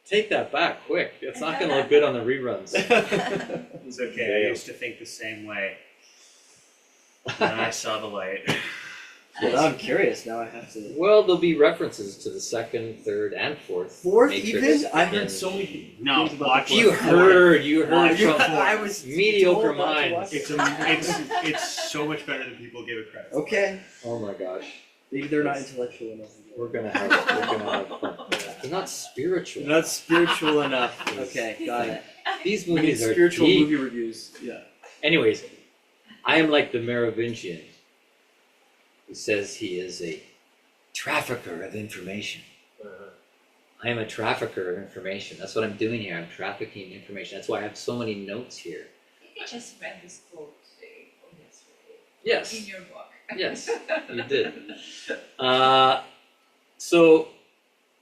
take that back quick. It's not going to look good on the reruns. It's okay. I used to think the same way. Then I saw the light. Well, now I'm curious. Now I have to. Well, there'll be references to the second, third, and fourth. Fourth, Matrix even? I've heard in- so many No, things about watch the You fourth. heard Watch from it. I was mediocre told not to minds. watch it. It's so much better than people give it credit. for. Okay. Oh my gosh, Maybe they're not intellectual enough. we're gonna have fun. They're not spiritual. Not spiritual enough. Okay, got it. These We need movies are spiritual deep. movie reviews. Yeah. Anyways, I am like the Merovingian who says he is a trafficker of information. I am a trafficker of information. That's what I'm doing here. I'm trafficking information. That's why I have so many notes here. You just read this quote today or yesterday Yes, in your book. yes, you did. So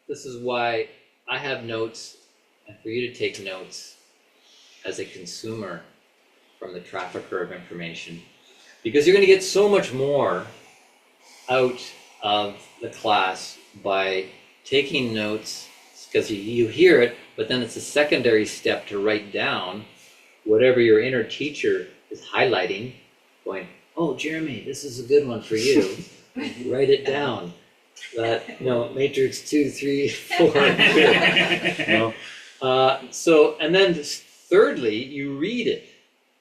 this is why I have notes, and for you to take notes as a consumer from the trafficker of information, because you're going to get so much more out of the class by taking notes, because you hear it, but then it's a secondary step to write down whatever your inner teacher is highlighting, going, oh, Jeremy, this is a good one for you. Write it down. That, Matrix 2, 3, 4, good. So, and then thirdly, you read it.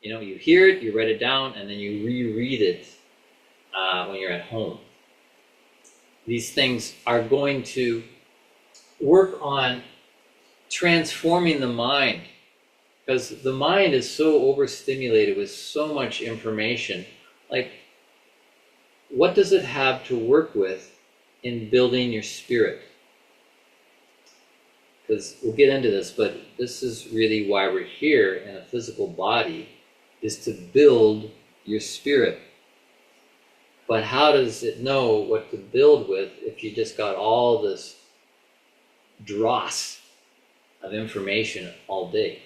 You hear it, you write it down, and then you reread it when you're at home. These things are going to work on transforming the mind, because the mind is so overstimulated with so much information. Like, what does it have to work with in building your spirit? Because we'll get into this, but this is really why we're here in a physical body, is to build your spirit. But how does it know what to build with if you just got all this dross of information all day?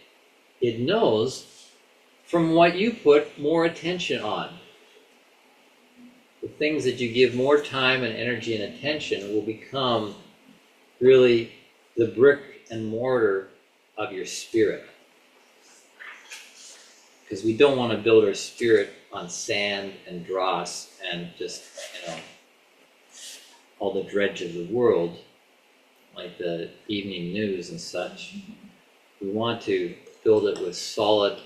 It knows from what you put more attention on. The things that you give more time and energy and attention will become really the brick and mortar of your spirit. Because we don't want to build our spirit on sand and dross and just, all the dredge of the world, like the evening news and such. We want to build it with solid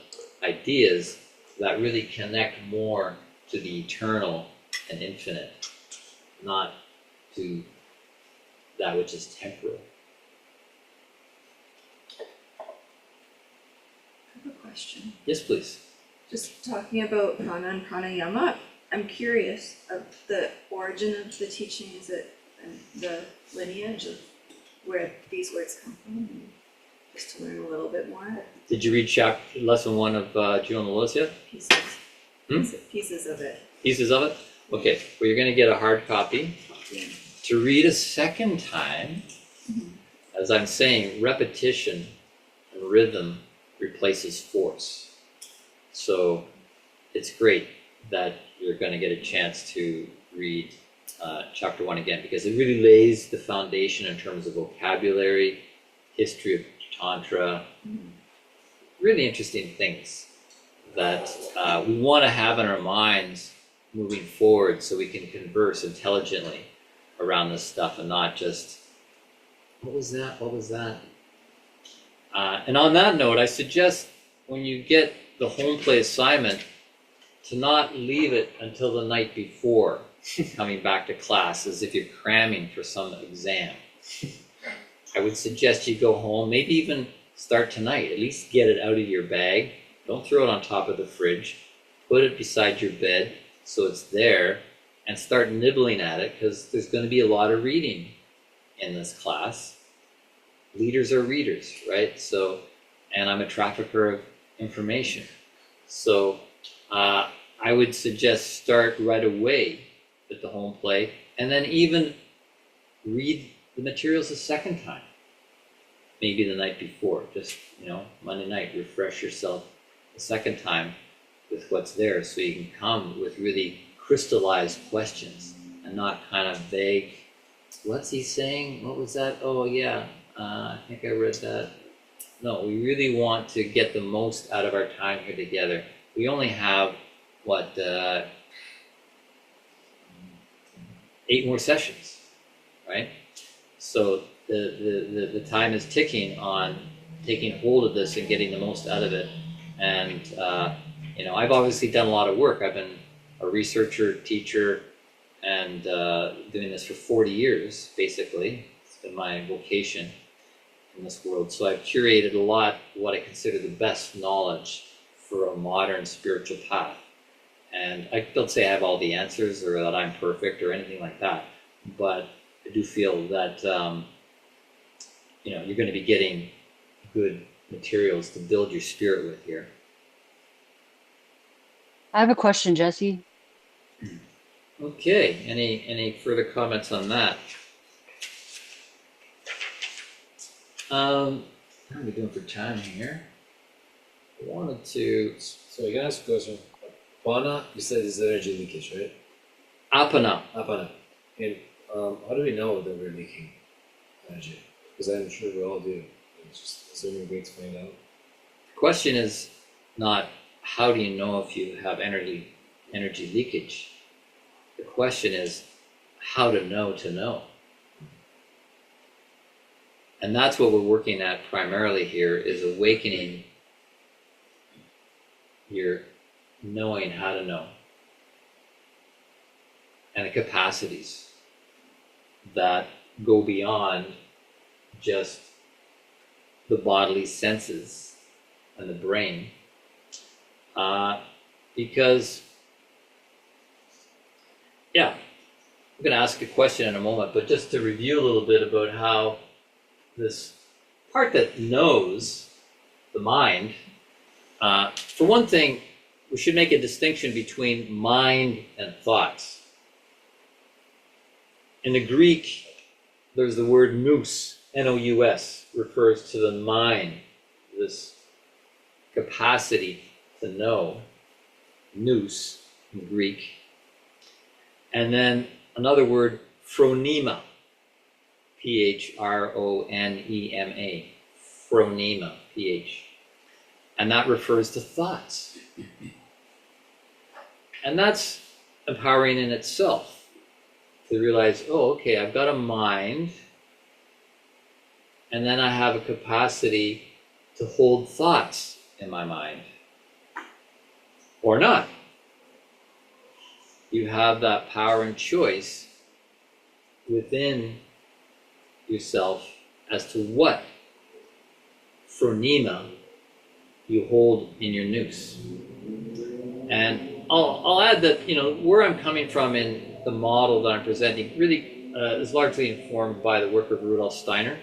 ideas that really connect more to the eternal and infinite, not to that which is temporal. I have a question. Yes, please. Just talking about prana and pranayama, I'm curious of the origin of the teaching. Is it the lineage of where these words come from? Just to learn a little bit more. Did you read lesson 1 of Juno and Lois yet? Pieces of it. Pieces of it? Okay, well, you're going to get a hard copy. To read a second time, as I'm saying, repetition and rhythm replaces force. So it's great that you're going to get a chance to read chapter 1 again, because it really lays the foundation in terms of vocabulary, history of Tantra, really interesting things that we want to have in our minds moving forward, so we can converse intelligently around this stuff and not just, what was that? And on that note, I suggest when you get the home play assignment to not leave it until the night before coming back to class as if you're cramming for some exam. I would suggest you go home, maybe even start tonight, at least get it out of your bag. Don't throw it on top of the fridge. Put it beside your bed so it's there, and start nibbling at it, because there's going to be a lot of reading in this class. Leaders are readers, right? So, and I'm a trafficker of information. So I would suggest start right away with the home play, and then even read the materials a second time. Maybe the night before, just, Monday night, refresh yourself a second time with what's there, so you can come with really crystallized questions and not kind of vague, what's he saying? What was that? Oh yeah, I think I read that. No, we really want to get the most out of our time here together. We only have, 8 more sessions, right? So the time is ticking on taking hold of this and getting the most out of it. And, I've obviously done a lot of work. I've been a researcher, teacher, and doing this for 40 years, basically. It's been my vocation in this world. So I've curated a lot of what I consider the best knowledge for a modern spiritual path. And I don't say I have all the answers or that I'm perfect or anything like that, but I do feel that, you're going to be getting good materials to build your spirit with here. I have a question, Jesse. Okay, any further comments on that? How are we doing for time here? I wanted to... So I can ask a question. Apana, you said is energy leakage, right? Apana. Apana. And how do we know that we're leaking energy? Because I'm sure we all do. It's just, is there any way to find out? The question is not how do you know if you have energy leakage. The question is how to know to know. And that's what we're working at primarily here, is awakening your knowing how to know, and the capacities that go beyond just the bodily senses and the brain, because I'm going to ask a question in a moment, but just to review a little bit about how this part that knows, the mind, for one thing, we should make a distinction between mind and thoughts. In the Greek, there's the word nous, N-O-U-S, refers to the mind, this capacity to know, nous in Greek. And then another word, phronema, P-H-R-O-N-E-M-A, phronema, P-H. And that refers to thoughts. And that's empowering in itself, to realize, okay, I've got a mind, and then I have a capacity to hold thoughts in my mind. Or not. You have that power and choice within yourself as to what phronema you hold in your nous. And I'll add that, where I'm coming from in the model that I'm presenting really is largely informed by the work of Rudolf Steiner,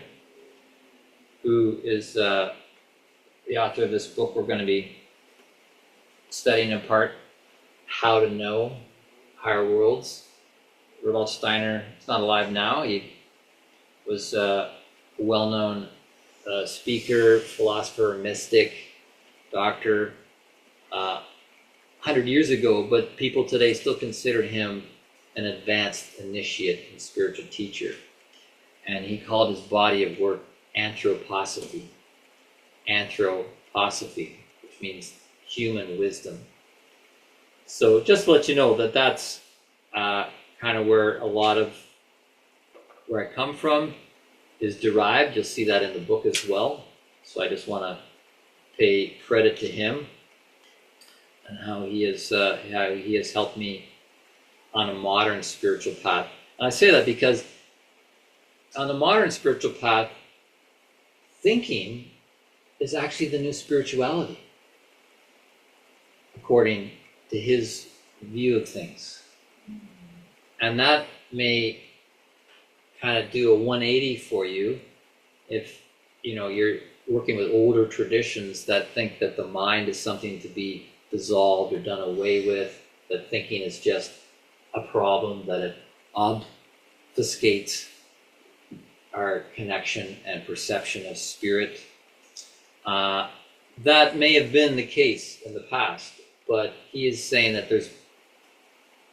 who is the author of this book we're going to be studying in part, How to Know Higher Worlds. Rudolf Steiner is not alive now. He was a well-known speaker, philosopher, mystic, doctor, 100 years ago, but people today still consider him an advanced initiate and spiritual teacher. And he called his body of work anthroposophy. Anthroposophy, which means human wisdom. So just to let you know that that's kind of where a lot of where I come from is derived. You'll see that in the book as well. So I just want to pay credit to him. and how he has helped me on a modern spiritual path. And I say that because on the modern spiritual path, thinking is actually the new spirituality, according to his view of things. And that may kind of do a 180 for you if you're working with older traditions that think that the mind is something to be dissolved or done away with, that thinking is just a problem, that it obfuscates our connection and perception of spirit. That may have been the case in the past, but he is saying that there's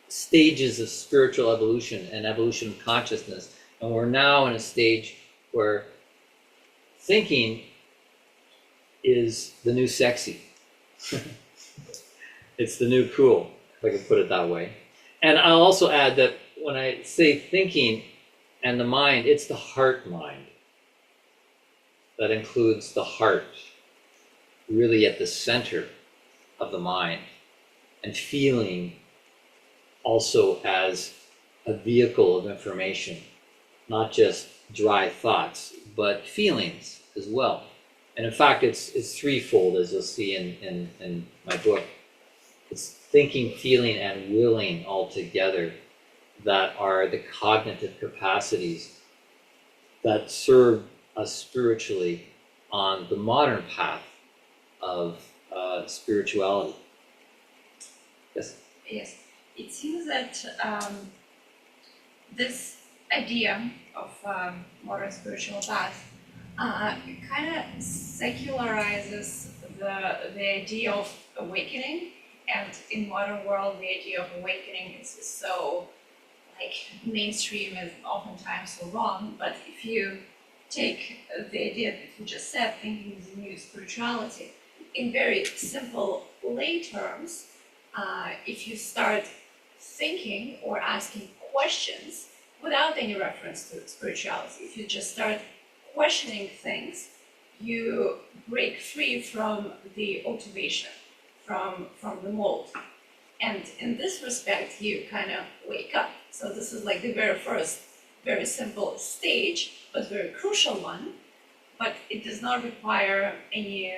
stages of spiritual evolution and evolution of consciousness, and we're now in a stage where thinking is the new sexy. It's the new cool, if I can put it that way. And I'll also add that when I say thinking and the mind, it's the heart mind. That includes the heart, really at the center of the mind, and feeling also as a vehicle of information, not just dry thoughts, but feelings as well. And in fact, it's threefold, as you'll see in my book. It's thinking, feeling, and willing all together that are the cognitive capacities that serve us spiritually on the modern path of spirituality. Yes? Yes, it seems that this idea of modern spiritual path kind of secularizes the idea of awakening, and in modern world the idea of awakening is so mainstream and oftentimes so wrong. But if you take the idea that you just said, thinking is the new spirituality, in very simple lay terms, if you start thinking or asking questions without any reference to spirituality, if you just start questioning things, you break free from the observation, from the mold. And in this respect, you kind of wake up. So this is like the very first, very simple stage, but very crucial one. But it does not require any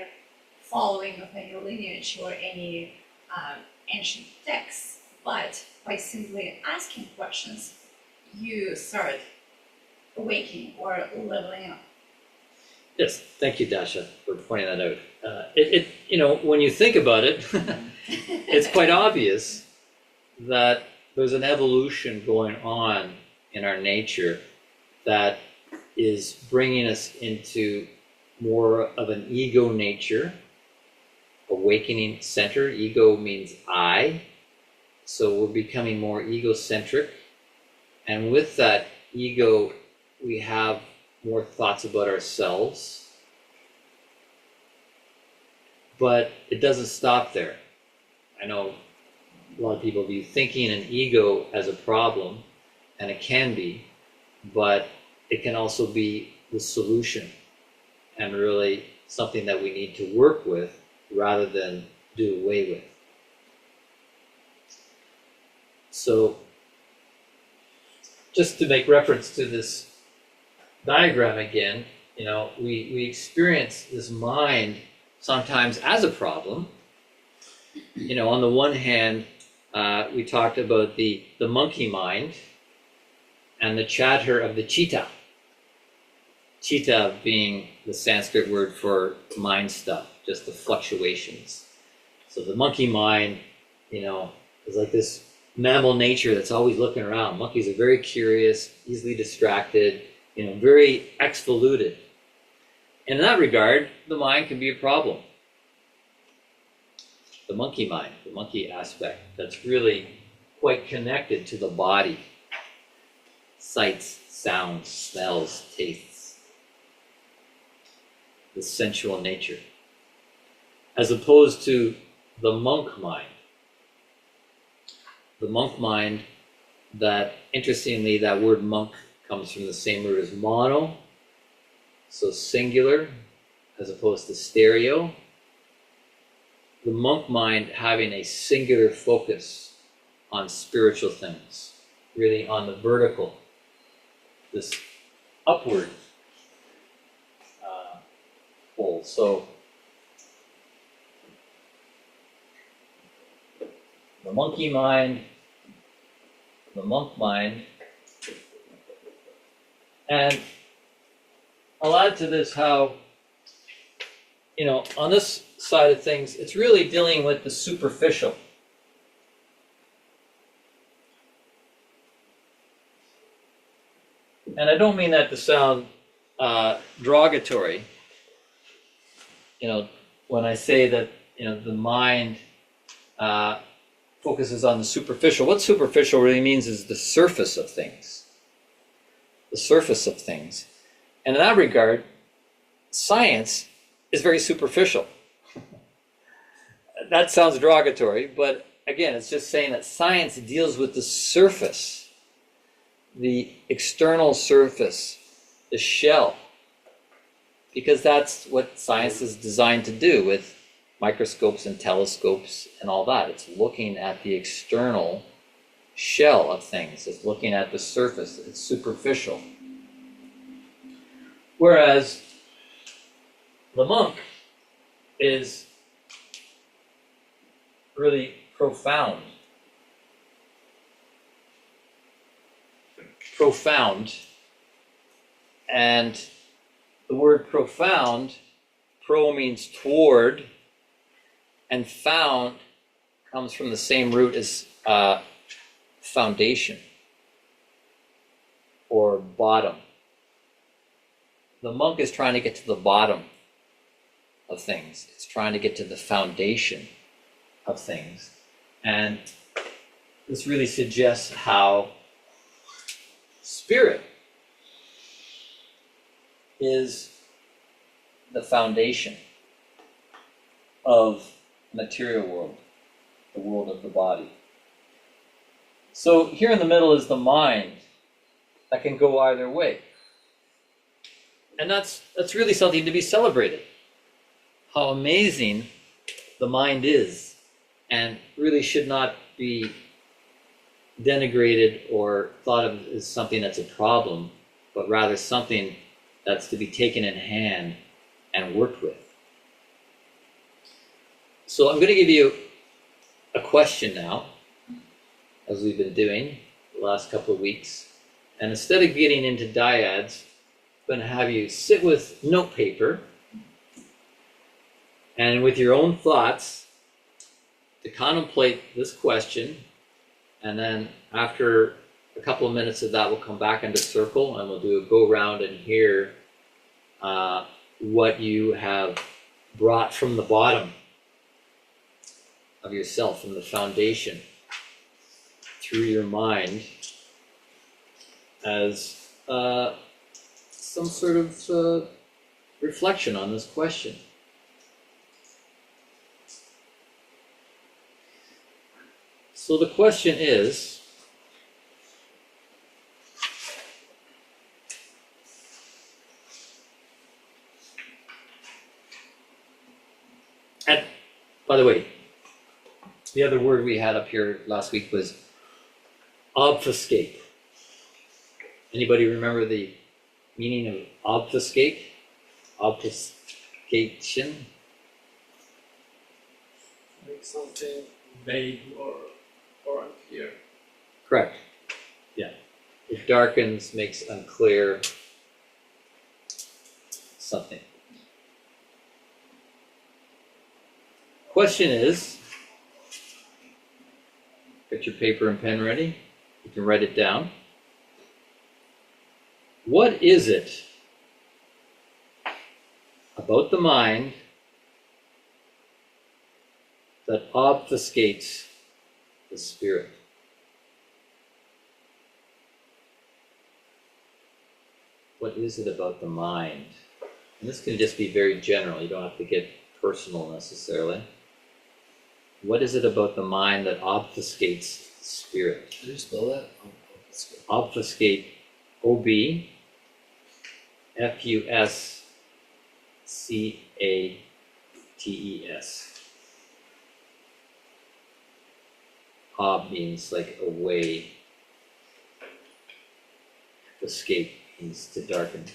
following of any lineage or any ancient texts. But by simply asking questions, you start awakening or leveling up. Yes, thank you, Dasha, for pointing that out. When you think about it, it's quite obvious that there's an evolution going on in our nature that is bringing us into more of an ego nature, awakening center. Ego means I, so we're becoming more egocentric, and with that ego, we have more thoughts about ourselves. But it doesn't stop there. I know a lot of people view thinking and ego as a problem, and it can be, but it can also be the solution and really something that we need to work with rather than do away with. So, just to make reference to this diagram again, we experience this mind sometimes as a problem. On the one hand, we talked about the monkey mind and the chatter of the cheetah. Cheetah being the Sanskrit word for mind stuff, just the fluctuations. So the monkey mind, is like this mammal nature that's always looking around. Monkeys are very curious, easily distracted, very exvoluted. In that regard, the mind can be a problem. The monkey mind, the monkey aspect, that's really quite connected to the body. Sights, sounds, smells, tastes. The sensual nature. As opposed to the monk mind. The monk mind that, interestingly, that word monk comes from the same root as mono, so singular, as opposed to stereo. the monk mind having a singular focus on spiritual things, really on the vertical, this upward pole. So the monkey mind, the monk mind, and I'll add to this how, on this side of things, it's really dealing with the superficial. And I don't mean that to sound derogatory, when I say that, the mind focuses on the superficial. What superficial really means is the surface of things. The surface of things. And in that regard, science is very superficial. That sounds derogatory, but again, it's just saying that science deals with the surface, the external surface, the shell, because that's what science is designed to do with microscopes and telescopes and all that. It's looking at the external shell of things. It's looking at the surface. It's superficial. Whereas the monk is really profound. Profound. And the word profound, pro means toward, and found comes from the same root as foundation or bottom. The monk is trying to get to the bottom of things. It's trying to get to the foundation of things. And this really suggests how spirit is the foundation of the material world, the world of the body. So here in the middle is the mind that can go either way. And that's really something to be celebrated. How amazing the mind is, and really should not be denigrated or thought of as something that's a problem, but rather something that's to be taken in hand and worked with. So I'm going to give you a question now, as we've been doing the last couple of weeks. And instead of getting into dyads, I'm going to have you sit with notepaper and with your own thoughts to contemplate this question. And then after a couple of minutes of that, we'll come back into circle and we'll do a go round and hear what you have brought from the bottom of yourself, from the foundation, through your mind, as some sort of reflection on this question. So the question is, and by the way, the other word we had up here last week was obfuscate. Anybody remember the meaning of obfuscate? Obfuscation? Make something vague or unclear. Correct. Yeah. It darkens, makes unclear something. Question is, get your paper and pen ready. You can write it down. What is it about the mind that obfuscates the spirit? What is it about the mind? And this can just be very general. You don't have to get personal necessarily. What is it about the mind that obfuscates the spirit? Can you spell that? Obfuscate. Obfuscates. Ob means like away. Escape means to darken.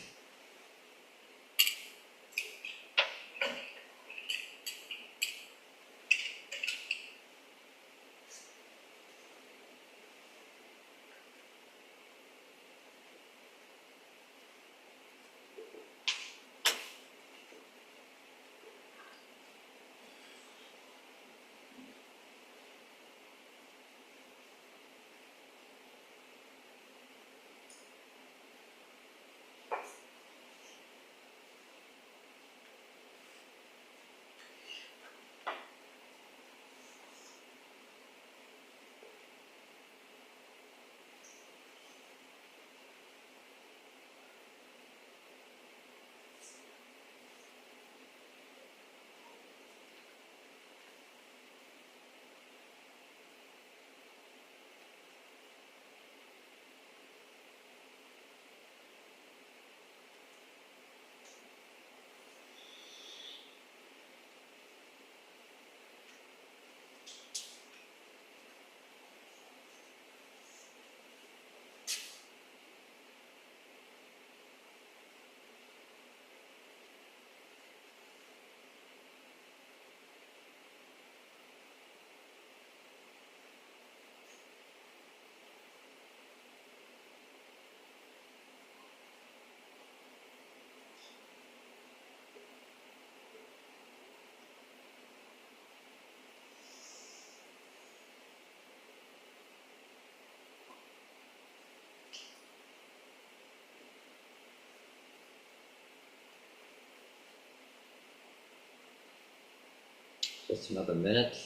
Just another minute.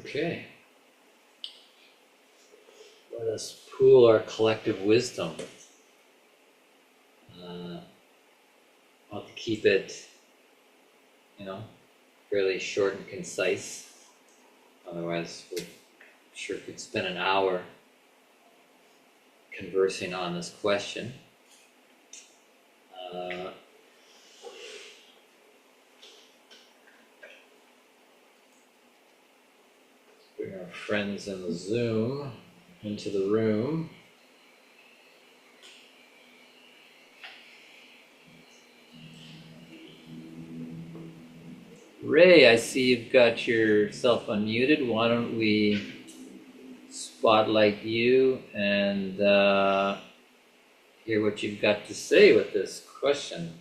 Okay. Let us pool our collective wisdom. I'll have to keep it, fairly short and concise. Otherwise, we sure could spend an hour conversing on this question. Bring our friends in the Zoom into the room. Ray, I see you've got yourself unmuted. Why don't we spotlight you and hear what you've got to say with this question.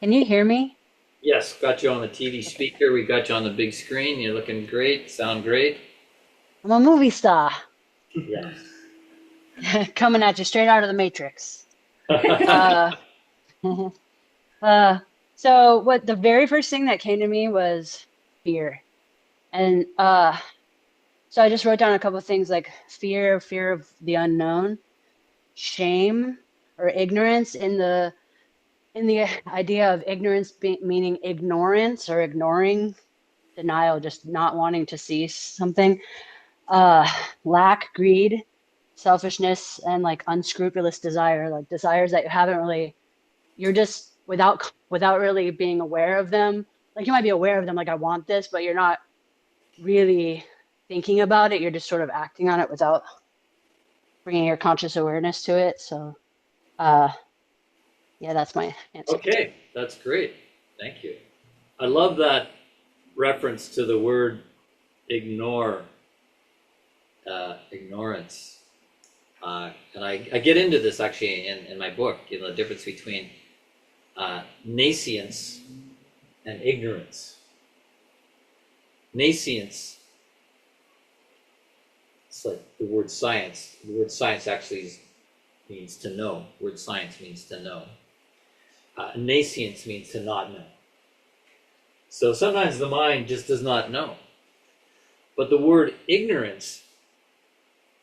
Can you hear me? Yes, got you on the TV speaker. We got you on the big screen. You're looking great. Sound great. I'm a movie star. Yes. Coming at you straight out of the Matrix. So what the very first thing that came to me was fear. And so I just wrote down a couple of things like fear of the unknown, shame or ignorance in the idea of ignorance meaning ignorance or ignoring, denial, just not wanting to see something, lack, greed, selfishness, and like unscrupulous desire, like desires that you haven't really, you're just without really being aware of them. Like you might be aware of them, like I want this, but you're not really thinking about it. You're just sort of acting on it without bringing your conscious awareness to it. So, yeah, that's my answer. Okay, that's great. Thank you. I love that reference to the word ignore, ignorance. And I get into this actually in my book, the difference between nascience and ignorance. Nascience, it's like the word science. The word science actually means to know. The word science means to know. Nascience means to not know. So sometimes the mind just does not know. But the word ignorance,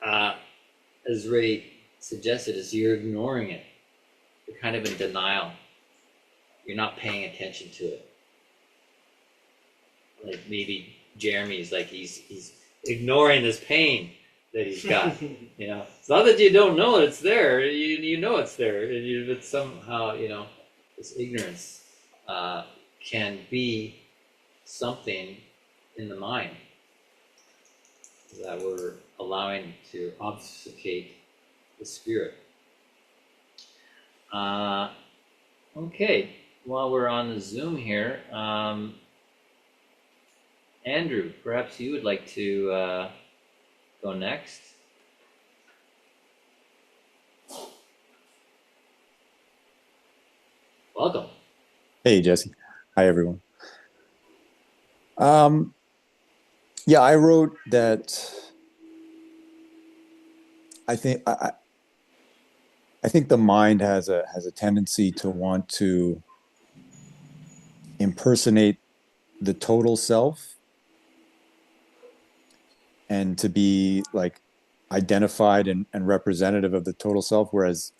as Ray suggested, is you're ignoring it. You're kind of in denial. You're not paying attention to it. Like maybe Jeremy's like he's ignoring this pain that he's got. It's not that you don't know it's there. You know it's there. But somehow this ignorance can be something in the mind that we're allowing to obfuscate the spirit. Okay, while we're on the Zoom here, Andrew, perhaps you would like to go next. Welcome. Hey, Jesse. Hi, everyone. Yeah, I wrote that I think the mind has a tendency to want to impersonate the total self and to be like identified and representative of the total self, whereas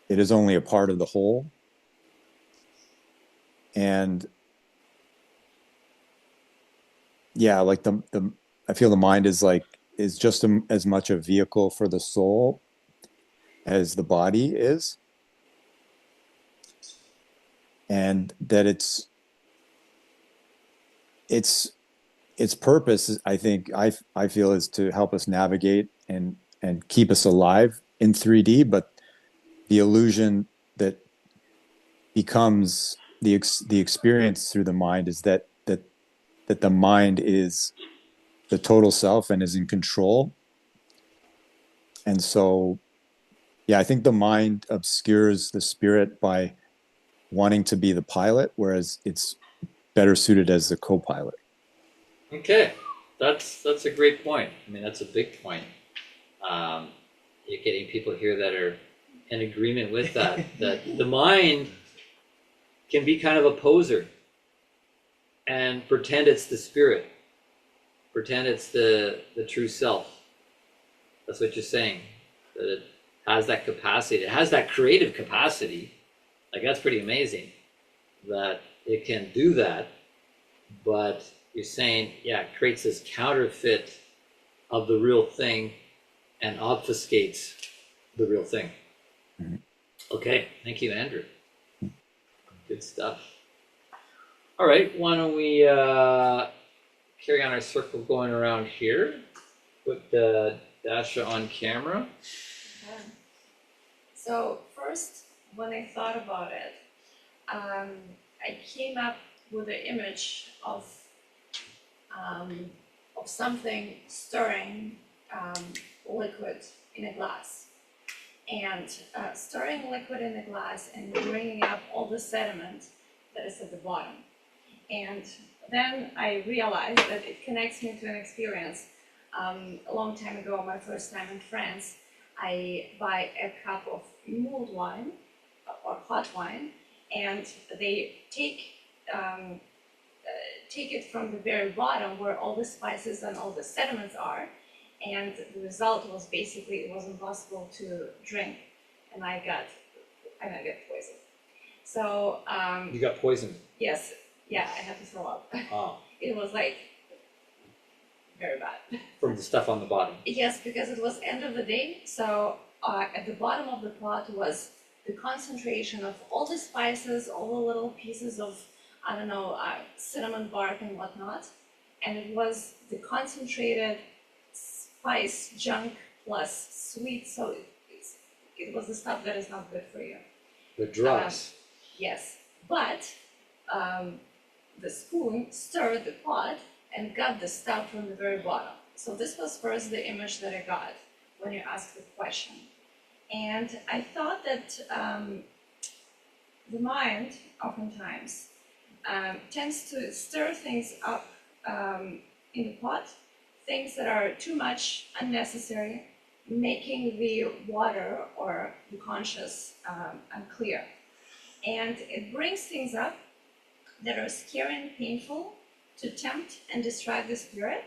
it is only a part of the whole. And yeah, like I feel the mind is just as much a vehicle for the soul as the body is, and that its purpose, I think, I feel, is to help us navigate and keep us alive in 3D, but the illusion that becomes the experience through the mind is that the mind is the total self and is in control. And so, yeah, I think the mind obscures the spirit by wanting to be the pilot, whereas it's better suited as the co-pilot. Okay, that's a great point. I mean, that's a big point. You're getting people here that are in agreement with that. That the mind can be kind of a poser and pretend it's the spirit, pretend it's the true self. That's what you're saying. That it has that capacity. It has that creative capacity. Like, that's pretty amazing that it can do that. But you're saying, yeah, it creates this counterfeit of the real thing and obfuscates the real thing. Mm-hmm. Okay, thank you, Andrew. Good stuff. All right, why don't we carry on our circle going around here. Put Dasha on camera. Okay. So first, when I thought about it, I came up with an image of something stirring liquid in a glass, and stirring liquid in a glass and bringing up all the sediment that is at the bottom. And then I realized that it connects me to an experience. A long time ago, my first time in France, I buy a cup of mulled wine or hot wine, and they take it from the very bottom where all the spices and all the sediments are, and the result was basically it was impossible to drink, and I got poisoned. So You got poisoned. yes, yeah, I had to throw up. Oh. It was like very bad. From the stuff on the bottom. Yes, because it was end of the day, so at the bottom of the pot was the concentration of all the spices, all the little pieces of, I don't know, cinnamon bark and whatnot, and it was the concentrated spice junk plus sweet, so it was the stuff that is not good for you. The dross. Yes, but the spoon stirred the pot and got the stuff from the very bottom. So this was first the image that I got when you ask the question. And I thought that the mind oftentimes tends to stir things up in the pot, things that are too much, unnecessary, making the water or the conscious unclear. And it brings things up that are scary and painful to tempt and distract the spirit.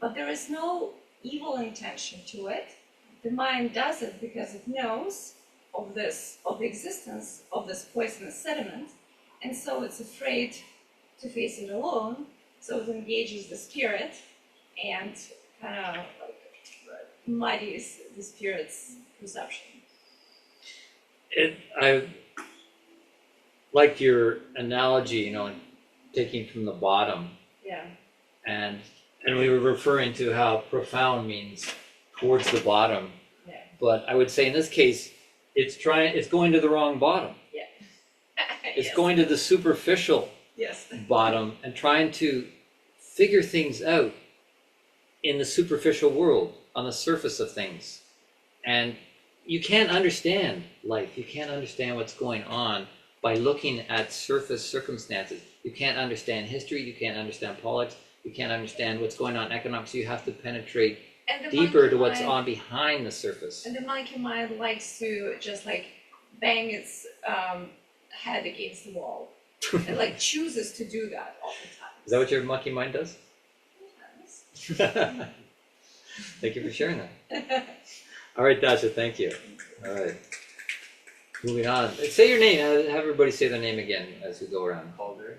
But there is no evil intention to it. The mind does it because it knows of the existence of this poisonous sediment, and so it's afraid to face it alone. So it engages the spirit and kind of like muddies the spirit's perception. I liked your analogy, taking from the bottom, Yeah. and we were referring to how profound means towards the bottom. Yeah. But I would say in this case, it's going to the wrong bottom. Yeah. It's Yes. going to the superficial Yes. bottom and trying to figure things out in the superficial world, on the surface of things. And you can't understand life. You can't understand what's going on by looking at surface circumstances. You can't understand history. You can't understand politics. You can't understand what's going on in economics. You have to penetrate And the deeper monkey to what's mind- on behind the surface. And the monkey mind likes to just like bang its head against the wall. It like chooses to do that all the time. Is that what your monkey mind does? Sometimes. Thank you for sharing that. All right, Dasha, thank you. All right. Moving on. Say your name. Have everybody say their name again as we go around. Calder.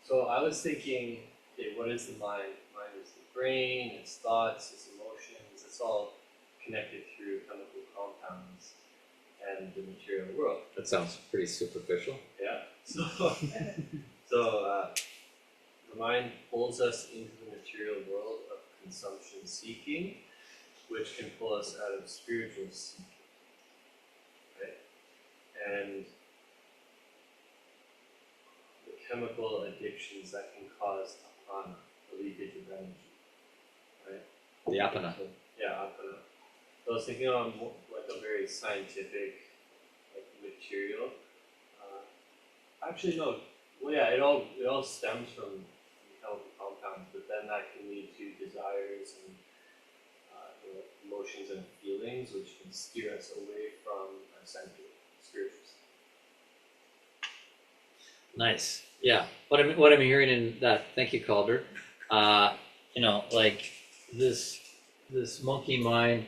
So I was thinking, okay, what is the mind? Mind is the brain, its thoughts, its emotions. It's all connected through chemical compounds and the material world. That sounds pretty superficial. Yeah. So the mind pulls us into the material world of consumption seeking, which can pull us out of spiritual seeking. Right? And the chemical addictions that can cause apana, the leakage of energy. Right? The apana. So, yeah, apana. So I was thinking on like a very scientific material. Actually, no. Well, yeah, it all stems from chemical compounds, but then that can lead to desires and emotions and feelings, which can steer us away from our center, spiritual center. Nice. Yeah. What I'm hearing in that. Thank you, Calder. Like this monkey mind,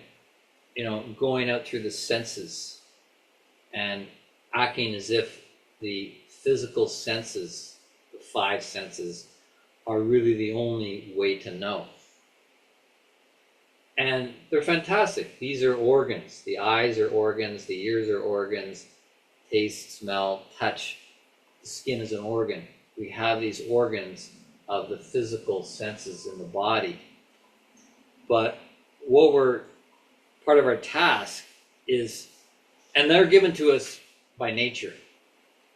going out through the senses and acting as if the physical senses, the five senses, are really the only way to know. And they're fantastic. These are organs. The eyes are organs, the ears are organs, taste, smell, touch. The skin is an organ. We have these organs of the physical senses in the body. But part of our task is, and they're given to us by nature.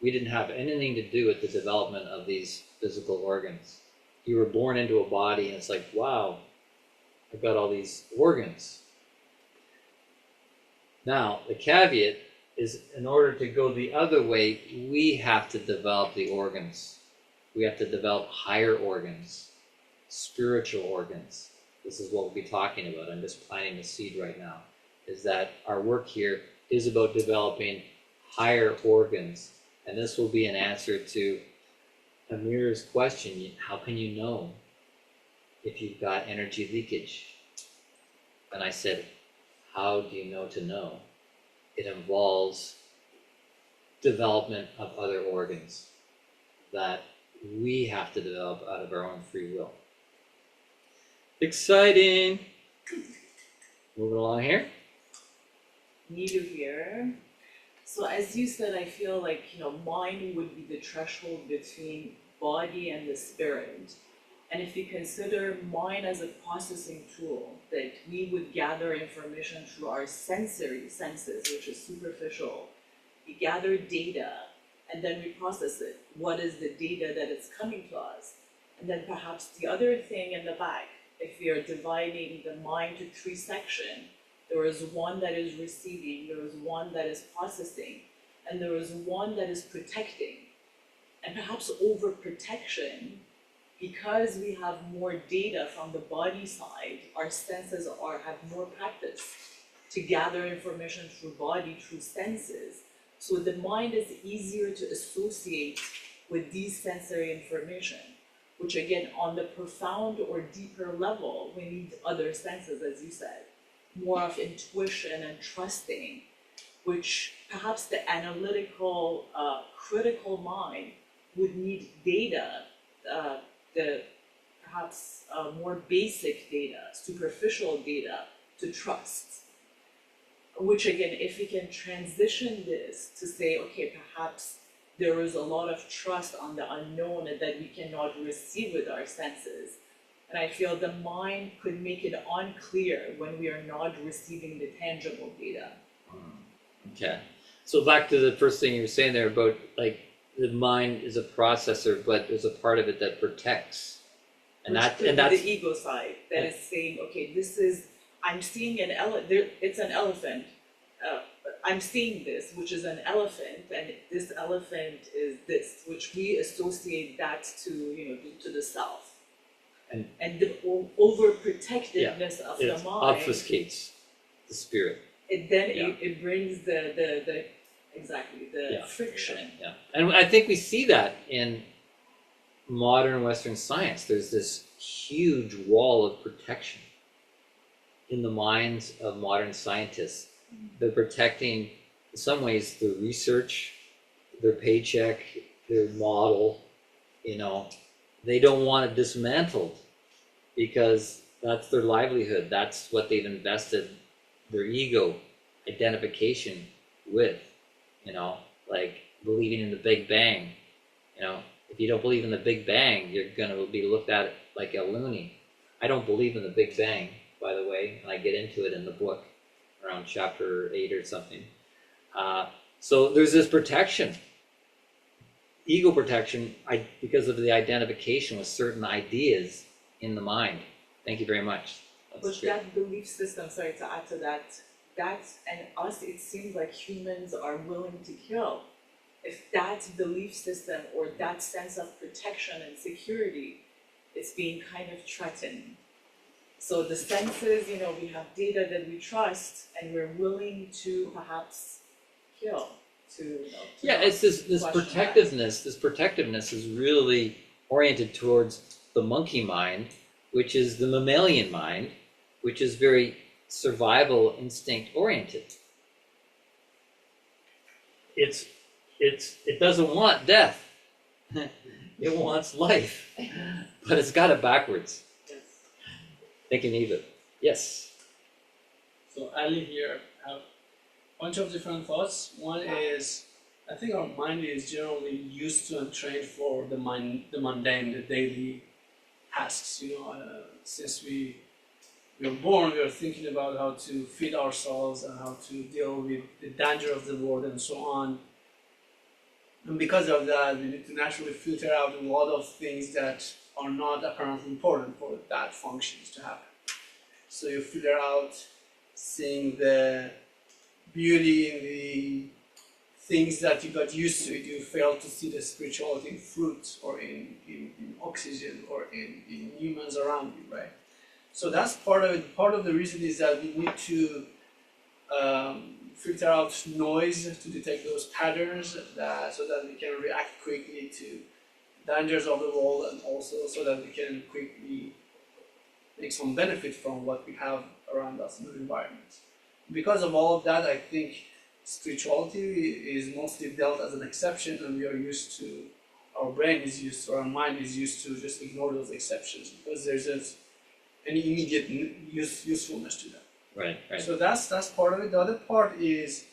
We didn't have anything to do with the development of these physical organs. You were born into a body and it's like, wow, I've got all these organs. Now, the caveat is in order to go the other way, we have to develop the organs. We have to develop higher organs, spiritual organs. This is what we'll be talking about. I'm just planting the seed right now, is that our work here is about developing higher organs. And this will be an answer to Amir's question, how can you know if you've got energy leakage? And I said, how do you know to know? It involves development of other organs that we have to develop out of our own free will. Exciting! Moving along here. Needle here. So as you said, I feel like, mind would be the threshold between body and the spirit. And if you consider mind as a processing tool, that we would gather information through our sensory senses, which is superficial. We gather data and then we process it. What is the data that is coming to us? And then perhaps the other thing in the back if we are dividing the mind to three sections, there is one that is receiving, there is one that is processing, and there is one that is protecting. And perhaps overprotection, because we have more data from the body side, our senses have more practice to gather information through body, through senses. So the mind is easier to associate with these sensory information, which again, on the profound or deeper level, we need other senses, as you said, more of intuition and trusting, which perhaps the analytical, critical mind would need data, the perhaps more basic data, superficial data to trust. Which again, if we can transition this to say, okay, perhaps there is a lot of trust on the unknown that we cannot receive with our senses. And I feel the mind could make it unclear when we are not receiving the tangible data. Okay. So back to the first thing you were saying there about like the mind is a processor, but there's a part of it that protects. And Which that could and be that's the ego side that is saying, okay, this is, I'm seeing an elephant, it's an elephant. I'm seeing this, which is an elephant, and this elephant is this, which we associate that to, to the self. And the overprotectiveness of the it mind, obfuscates the spirit. it brings the exactly the friction. Yeah. And I think we see that in modern Western science. There's this huge wall of protection in the minds of modern scientists. They're protecting, in some ways, their research, their paycheck, their model. They don't want it dismantled because that's their livelihood. That's what they've invested their ego identification with. Like believing in the Big Bang. If you don't believe in the Big Bang, you're going to be looked at like a loony. I don't believe in the Big Bang, by the way, and I get into it in the book around chapter 8 or something. So there's this protection, ego protection, because of the identification with certain ideas in the mind. Thank you very much. But that belief system, sorry to add to that, and us, it seems like humans are willing to kill. If that belief system or that sense of protection and security is being kind of threatened. So the senses, we have data that we trust and we're willing to perhaps kill it's this protectiveness. This protectiveness is really oriented towards the monkey mind, which is the mammalian mind, which is very survival instinct oriented. It doesn't want death. It wants life, but it's got it backwards. Yes. Thinking either. Yes. So Ali here, I have a bunch of different thoughts. One is, I think our mind is generally used to and trained for the mundane, the daily tasks. Since we were born, we are thinking about how to feed ourselves and how to deal with the danger of the world and so on. And because of that, we need to naturally filter out a lot of things that are not apparently important for that functions to happen. So you filter out seeing the beauty in the things that you got used to. You fail to see the spirituality in fruit or in oxygen or in humans around you, right? So that's part of it. Part of the reason is that we need to filter out noise to detect those patterns so that we can react quickly to dangers of the world, and also so that we can quickly make some benefit from what we have around us in the environment. Because of all of that, I think spirituality is mostly dealt as an exception, and we are used to, our brain is used to, our mind is used to just ignore those exceptions because there's just any immediate usefulness to them. Right. So that's part of it. The other part is,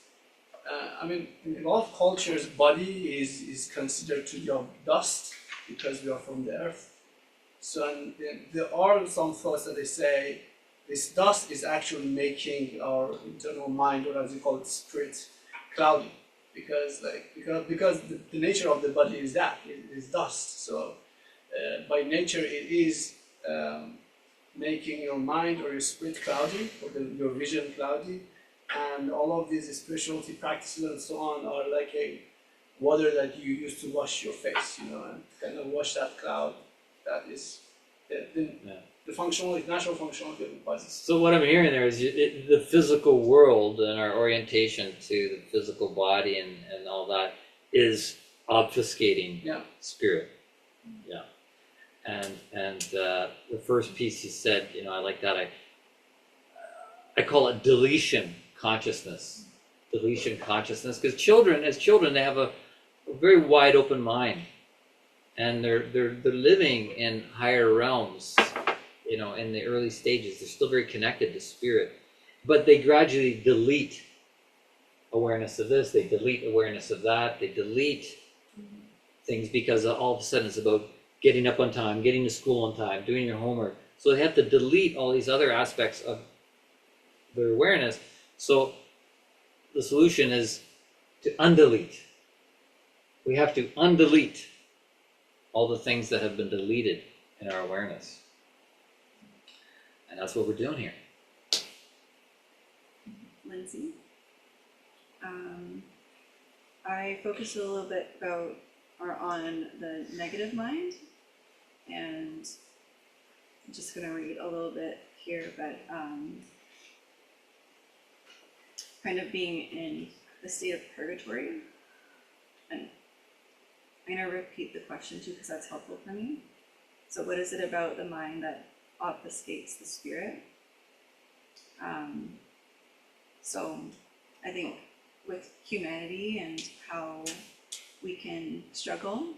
in a lot of cultures, body is considered to be of dust because we are from the earth. So there are some thoughts that they say this dust is actually making our internal mind, or as you call it, spirit, cloudy, because the nature of the body is that it is dust. So by nature it is making your mind or your spirit cloudy, or your vision cloudy. And all of these spirituality practices and so on are like a water that you use to wash your face, you know, and kind of wash that cloud that is the functional, natural functionality of the body. So what I'm hearing there is the physical world and our orientation to the physical body and all that is obfuscating spirit. Yeah. And the first piece he said, you know, I like that. I call it deletion consciousness. Deletion consciousness, because as children, they have a very wide open mind, and they're living in higher realms. You know, in the early stages, they're still very connected to spirit, but they gradually delete awareness of this. They delete awareness of that. They delete things because all of a sudden it's about getting up on time, getting to school on time, doing your homework. So they have to delete all these other aspects of their awareness. So the solution is to undelete. We have to undelete all the things that have been deleted in our awareness. And that's what we're doing here. Lindsay. I focus a little bit on the negative mind, and I'm just going to read a little bit here, but kind of being in the state of purgatory. And I'm going to repeat the question too, because that's helpful for me. So what is it about the mind that obfuscates the spirit? So I think with humanity and how we can struggle,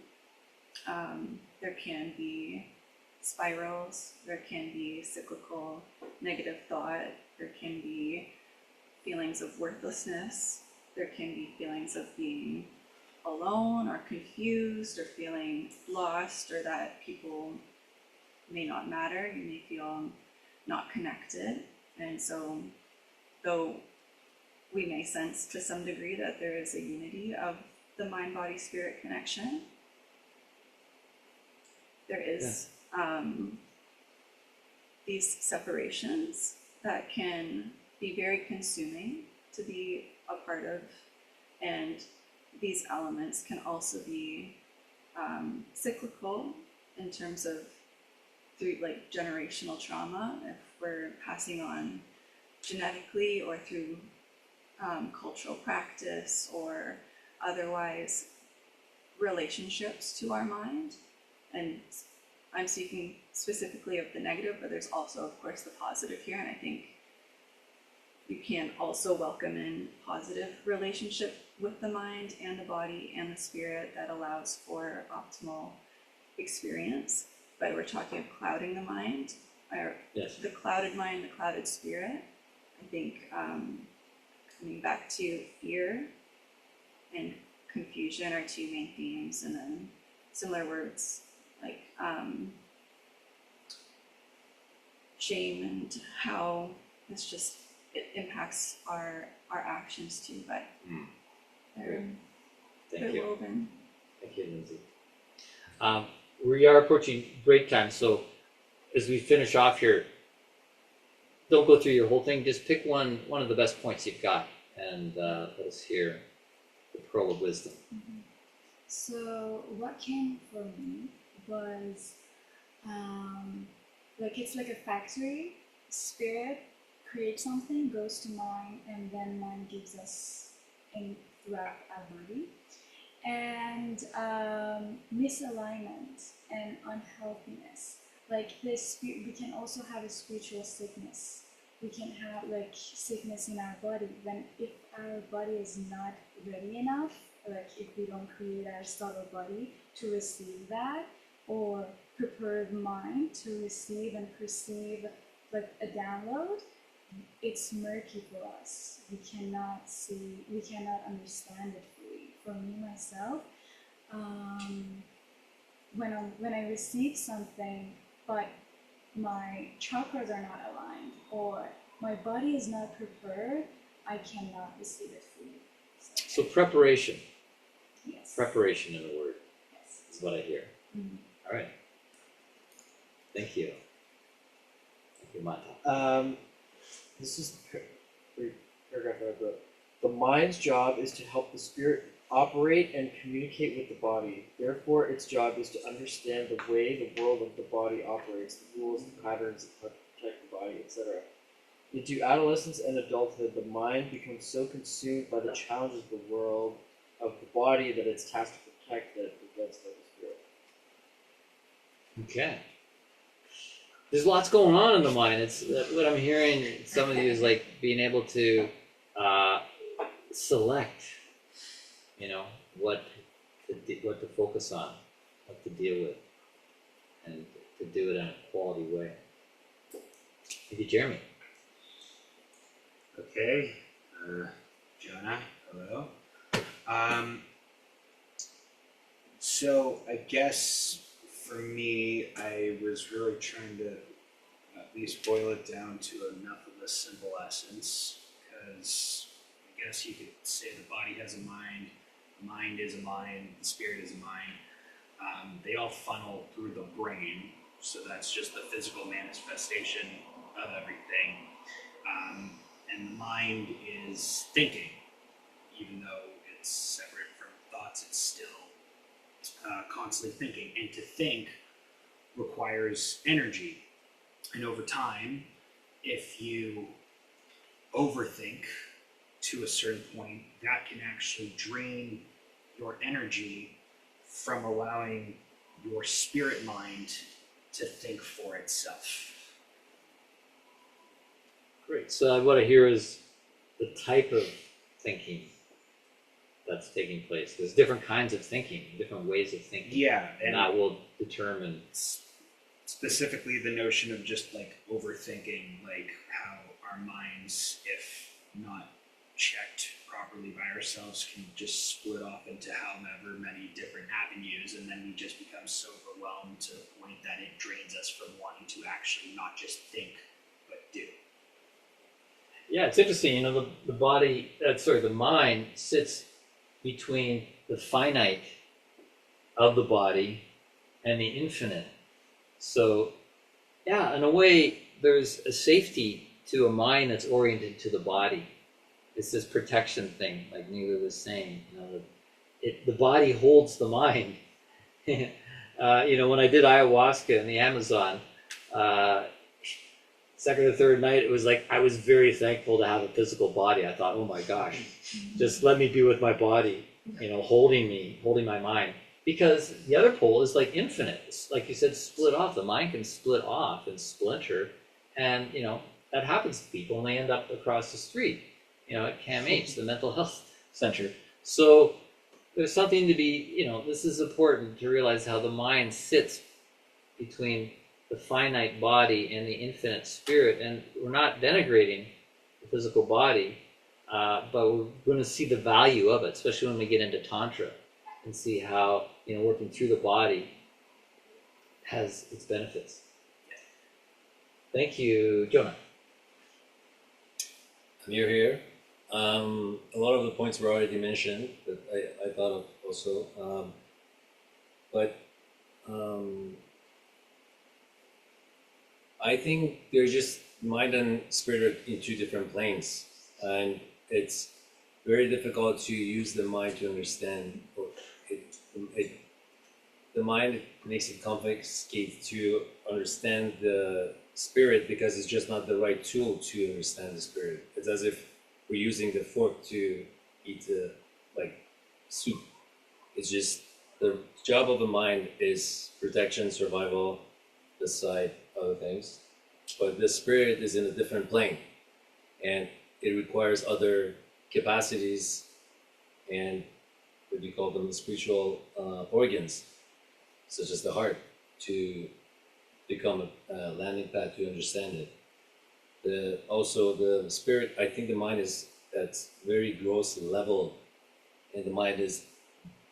there can be spirals, there can be cyclical negative thought, there can be feelings of worthlessness, there can be feelings of being alone or confused or feeling lost, or that people may not matter, you may feel not connected. And so though we may sense to some degree that there is a unity of the mind-body-spirit connection, there is these separations that can be very consuming to be a part of, and these elements can also be cyclical in terms of through like generational trauma, if we're passing on genetically or through cultural practice or otherwise relationships to our mind. And I'm speaking specifically of the negative, but there's also, of course, the positive here. And I think you can also welcome in positive relationship with the mind and the body and the spirit that allows for optimal experience. But we're talking of clouding the mind, or the clouded mind, the clouded spirit. I think coming back to fear and confusion are two main themes, and then similar words like shame and how it's just, it impacts our actions too, but they're woven. Thank you, Lindsay. We are approaching break time, so as we finish off here, don't go through your whole thing, just pick one of the best points you've got, and let us hear the pearl of wisdom. So what came for me was like it's like a factory. Spirit creates something, goes to mind, and then mind gives us throughout our body. And misalignment and unhealthiness. Like this, we can also have a spiritual sickness. We can have like sickness in our body when if our body is not ready enough, like if we don't create our subtle body to receive that, or prepared mind to receive and perceive like a download, it's murky for us. We cannot see, we cannot understand it fully. For me, myself, when I receive something, but my chakras are not aligned, or my body is not prepared, I cannot receive it fully. So preparation. Yes. Preparation in a word. Yes. Is what I hear. Mm-hmm. All right. Thank you. Yamata. This is the paragraph I wrote. The mind's job is to help the spirit operate and communicate with the body. Therefore, its job is to understand the way the world of the body operates, the rules, the patterns that protect the body, etc. Into adolescence and adulthood, the mind becomes so consumed by the challenges of the world of the body that it's tasked to protect that it forgets about the spirit. Okay. There's lots going on in the mind. It's what I'm hearing. Some of you is like being able to select, what to focus on, what to deal with, and to do it in a quality way. Thank you, Jeremy. Okay, Jonah, hello. So I guess for me, I was really trying to at least boil it down to enough of a simple essence, because I guess you could say the body has a mind is a mind, the spirit is a mind. They all funnel through the brain, so that's just the physical manifestation of everything. And the mind is thinking, even though it's separate from thoughts, it's still constantly thinking. And to think requires energy. And over time, if you overthink to a certain point, that can actually drain your energy from allowing your spirit mind to think for itself. Great. So what I hear is the type of thinking that's taking place. There's different kinds of thinking, different ways of thinking. Yeah, and that will determine specifically the notion of just like overthinking, like how our minds, if not checked properly by ourselves, can just split off into however many different avenues, and then we just become so overwhelmed to the point that it drains us from wanting to actually not just think but do. Yeah, it's interesting. The body, the mind sits between the finite of the body and the infinite. So, yeah, in a way, there's a safety to a mind that's oriented to the body. It's this protection thing, like Neela was saying. The body holds the mind. When I did ayahuasca in the Amazon, second or third night, it was like I was very thankful to have a physical body. I thought, oh my gosh, just let me be with my body, holding my mind. Because the other pole is like infinite. It's like you said, split off. The mind can split off and splinter. And, that happens to people and they end up across the street, at CAMH, the mental health center. So there's something to be, this is important to realize how the mind sits between the finite body and the infinite spirit. And we're not denigrating the physical body, but we're going to see the value of it, especially when we get into Tantra and see how, working through the body has its benefits. Thank you, Jonah. You're here. A lot of the points were already mentioned that I thought of also. I think they're just mind and spirit in two different planes, and it's very difficult to use the mind to understand. The mind makes it complicated to understand the spirit because it's just not the right tool to understand the spirit. It's as if we're using the fork to eat soup. It's just the job of the mind is protection, survival, beside other things. But the spirit is in a different plane, and it requires other capacities and what do you call them, the spiritual organs, such as the heart, to become a landing pad to understand it. Also the spirit, I think the mind is at very gross level, and the mind is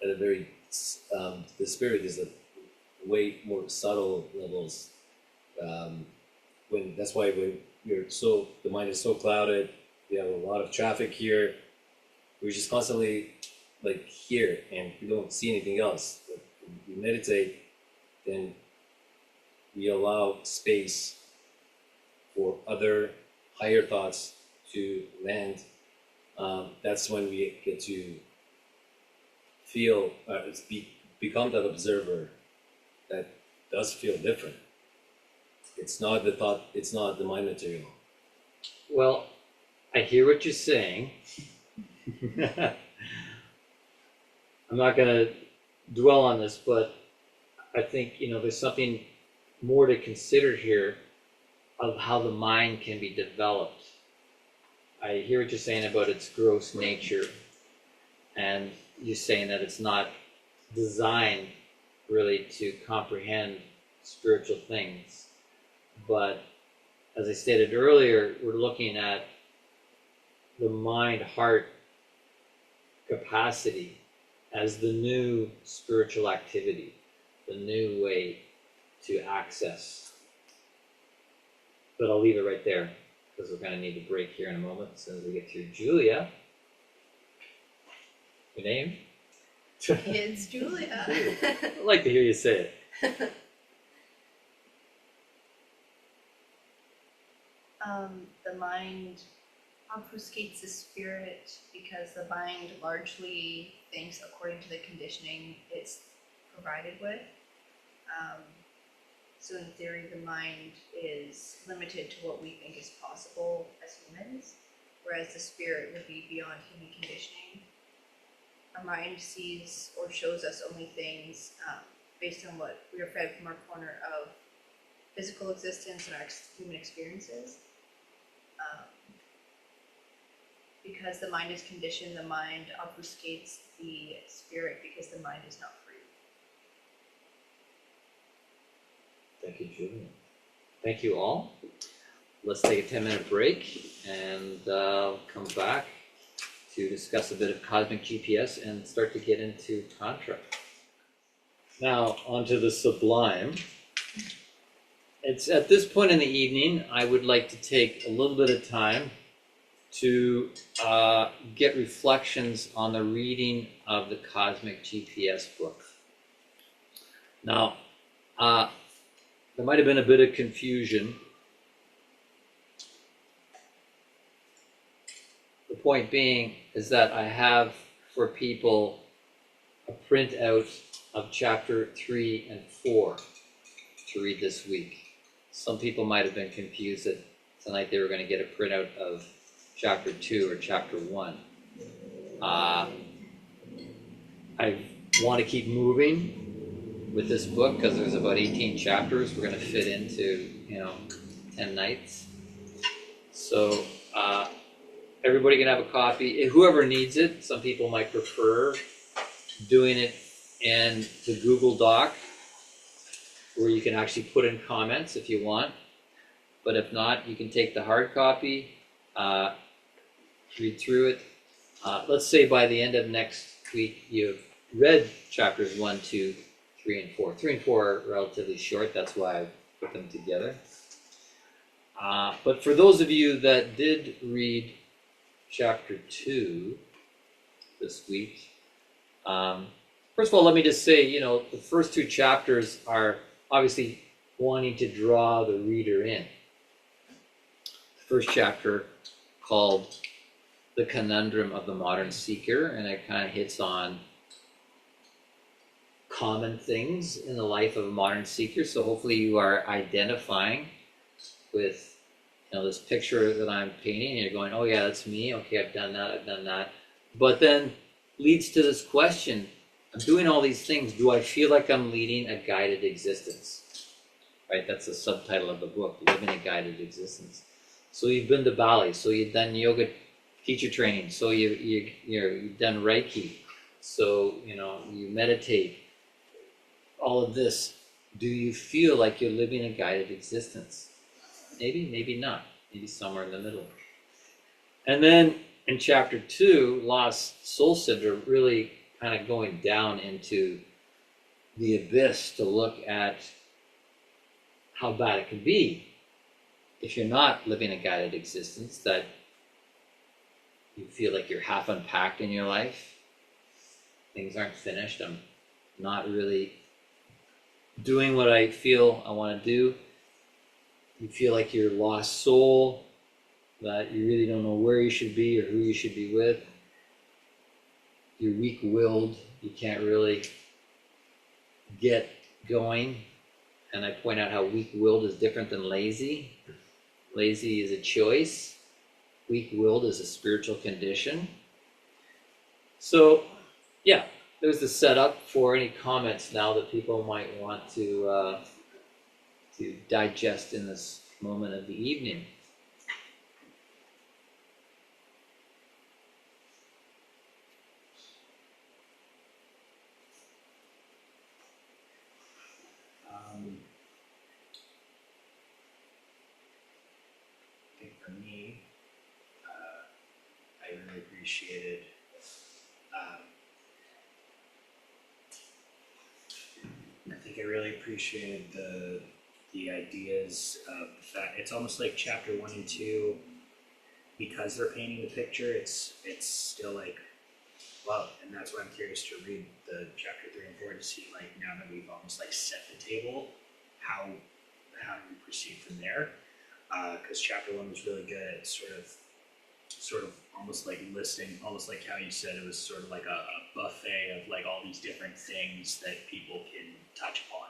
at a very, the spirit is at way more subtle levels. That's why the mind is so clouded, we have a lot of traffic here, we're just constantly here and we don't see anything else. But when we meditate, then we allow space for other higher thoughts to land, that's when we get to feel, become that observer that does feel different. It's not the thought, it's not the mind material. Well, I hear what you're saying. I'm not going to dwell on this, but I think, there's something more to consider here of how the mind can be developed. I hear what you're saying about its gross nature, and you're saying that it's not designed really to comprehend spiritual things. But as I stated earlier, we're looking at the mind-heart capacity as the new spiritual activity, the new way to access. But I'll leave it right there, because we're going to need a break here in a moment as soon as we get through Julia. Your name? It's Julia. I'd like to hear you say it. The mind obfuscates the spirit because the mind largely thinks according to the conditioning it's provided with. So in theory, the mind is limited to what we think is possible as humans, whereas the spirit would be beyond human conditioning. Our mind sees or shows us only things based on what we are fed from our corner of physical existence and our human experiences. Because the mind is conditioned, the mind obfuscates the spirit because the mind is not free. Thank you, Julia. Thank you all. Let's take a 10-minute break and come back to discuss a bit of cosmic GPS and start to get into Tantra. Now, onto the sublime. It's at this point in the evening, I would like to take a little bit of time to get reflections on the reading of the Cosmic GPS book. Now, there might have been a bit of confusion. The point being is that I have for people a printout of chapter 3 and 4 to read this week. Some people might have been confused that tonight they were going to get a printout of chapter 2 or chapter 1. I want to keep moving with this book because there's about 18 chapters we're going to fit into 10 nights. So everybody can have a copy. Whoever needs it, some people might prefer doing it in the Google Doc where you can actually put in comments if you want. But if not, you can take the hard copy, read through it. Let's say by the end of next week you've read chapters 1, 2, 3, and 4. 3 and 4 are relatively short, that's why I put them together. But for those of you that did read chapter 2 this week, first of all, let me just say, the first 2 chapters are obviously wanting to draw the reader in. The first chapter called The Conundrum of the Modern Seeker, and it kind of hits on common things in the life of a modern seeker. So hopefully you are identifying with this picture that I'm painting, and you're going, oh yeah, that's me. Okay, I've done that. But then leads to this question, I'm doing all these things. Do I feel like I'm leading a guided existence? Right, that's the subtitle of the book, Living a Guided Existence. So you've been to Bali, so you've done yoga teacher training, so you've done Reiki, so you meditate. All of this, do you feel like you're living a guided existence? Maybe, maybe not. Maybe somewhere in the middle. And then in chapter 2, Lost Soul Syndrome, really kind of going down into the abyss to look at how bad it can be if you're not living a guided existence, that you feel like you're half unpacked in your life. Things aren't finished. I'm not really doing what I feel I want to do. you feel like you're a lost soul, that you really don't know where you should be or who you should be with. You're weak-willed, you can't really get going. And I point out how weak-willed is different than lazy. Lazy is a choice. Weak-willed is a spiritual condition. So, yeah, there's the setup for any comments now that people might want to digest in this moment of the evening. I think for me, I really appreciated the ideas of the fact it's almost like chapter 1 and 2, because they're painting the picture, it's still like, well, and that's why I'm curious to read the chapter 3 and 4 to see, like, now that we've almost like set the table, how do we proceed from there? Because chapter 1 was really good at sort of almost like listing, almost like how you said it was sort of like a buffet of like all these different things that people can touch upon.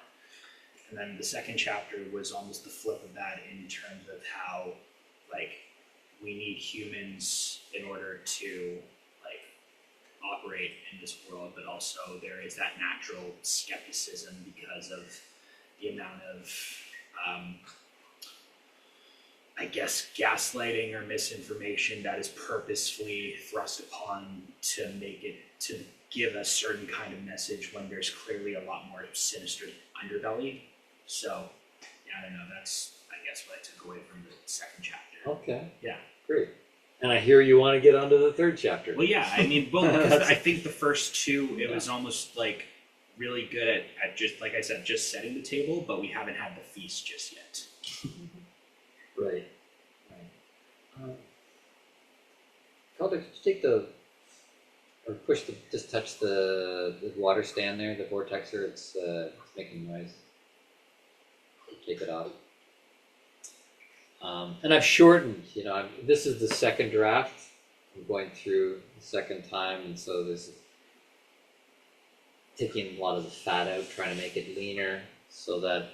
And then the second chapter was almost the flip of that in terms of how, like, we need humans in order to like operate in this world, but also there is that natural skepticism because of the amount of I guess gaslighting or misinformation that is purposefully thrust upon to make it, to give a certain kind of message when there's clearly a lot more sinister underbelly. So, yeah, I don't know, that's, I guess, what I took away from the second chapter. Okay. Yeah. Great. And I hear you want to get on to the third chapter. Well, yeah, I mean, well, because I think the first two, it was almost like really good at just, like I said, just setting the table, but we haven't had the feast just yet. Right. Calder, could you take or push just touch the water stand there, the vortexer, it's making noise. Take it off. And I've shortened, this is the second draft. I'm going through the second time, and so this is taking a lot of the fat out, trying to make it leaner so that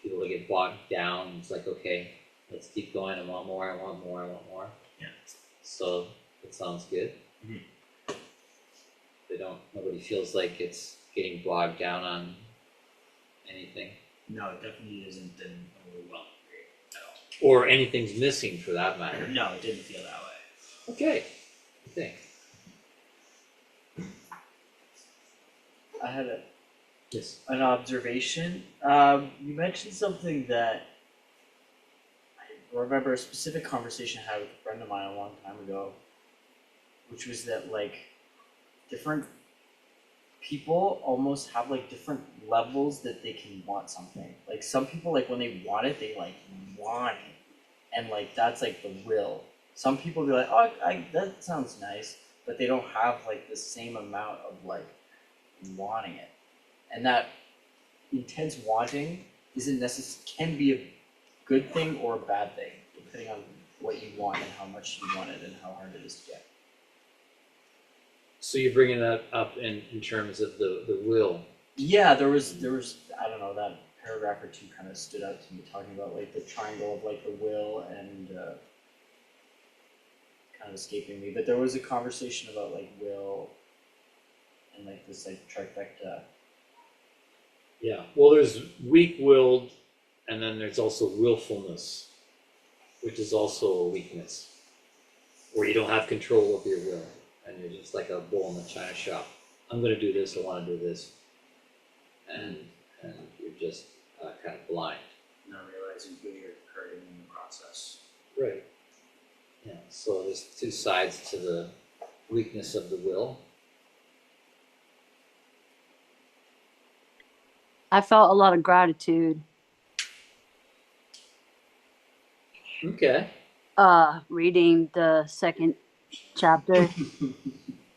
people will get bogged down. It's like, okay, let's keep going. I want more, I want more, I want more. Yeah. So it sounds good. Mm-hmm. Nobody feels like it's getting bogged down on anything. No, it definitely isn't an overwhelming period at all. Or anything's missing for that matter. No, it didn't feel that way. Okay. Thanks. I had Yes. an observation. You mentioned something that I remember a specific conversation I had with a friend of mine a long time ago, which was that like different people almost have like different levels that they can want something. Like some people, like when they want it, they like want it, and like that's like the will. Some people be like, oh, that sounds nice, but they don't have like the same amount of like wanting it, and that intense wanting can be a good thing or a bad thing depending on what you want and how much you want it and how hard it is to get. So you're bringing that up in terms of the will. Yeah, there was I don't know, that paragraph or two kind of stood out to me, talking about like the triangle of like the will and kind of escaping me, but there was a conversation about like will and like this like trifecta. Yeah. Well, there's weak-willed, and then there's also willfulness, which is also a weakness, where you don't have control of your will, and you're just like a bull in the china shop. I'm going to do this. I want to do this, and you're just kind of blind. Not realizing who you're hurting in the process. Right. Yeah. So there's two sides to the weakness of the will. I felt a lot of gratitude. Okay. Reading the second chapter.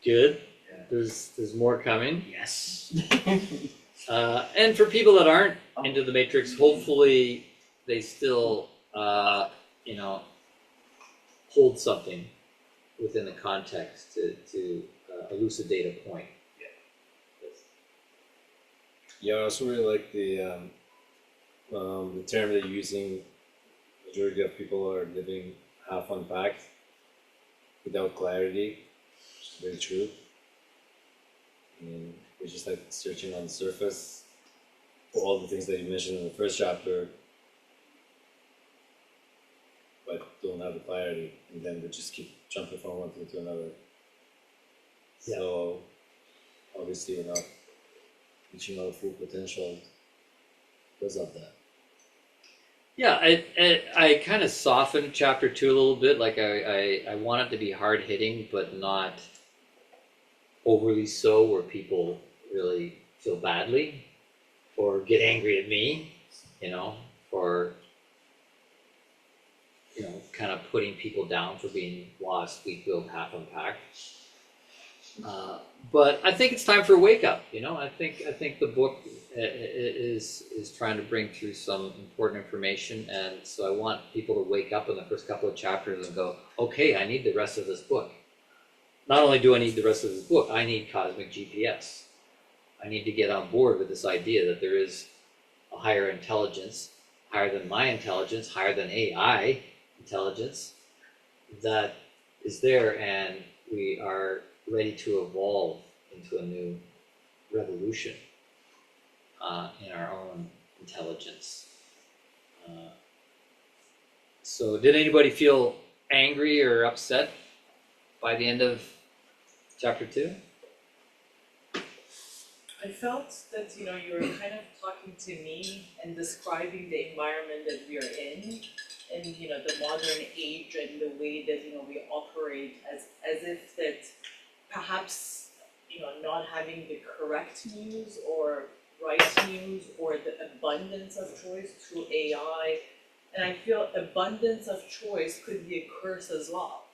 Good. There's more coming. Yes. And for people that aren't into the Matrix, hopefully they still you know, hold something within the context to elucidate a point. Yeah, I also really like the term that you're using. Majority of people are living half unpacked, without clarity, which is very true. And we're just like searching on the surface for all the things that you mentioned in the first chapter, but don't have the clarity, and then we just keep jumping from one thing to another. Yeah. So obviously we're not reaching our full potential because of that. Yeah, I kind of softened chapter 2 a little bit. Like I want it to be hard hitting, but not overly so, where people really feel badly or get angry at me, you know, for, you know, kind of putting people down for being lost, weak-willed, half unpacked. But I think it's time for a wake up. You know, I think the book is trying to bring through some important information, and so I want people to wake up in the first couple of chapters and go, okay, I need the rest of this book. Not only do I need the rest of this book, I need cosmic GPS. I need to get on board with this idea that there is a higher intelligence, higher than my intelligence, higher than AI intelligence, that is there, and we are ready to evolve into a new revolution in our own intelligence. So did anybody feel angry or upset by the end of chapter 2? I felt that, you know, you were kind of talking to me and describing the environment that we are in, and, you know, the modern age and the way that, you know, we operate as if that perhaps, you know, not having the correct news or right news or the abundance of choice through AI. And I feel abundance of choice could be a curse as well,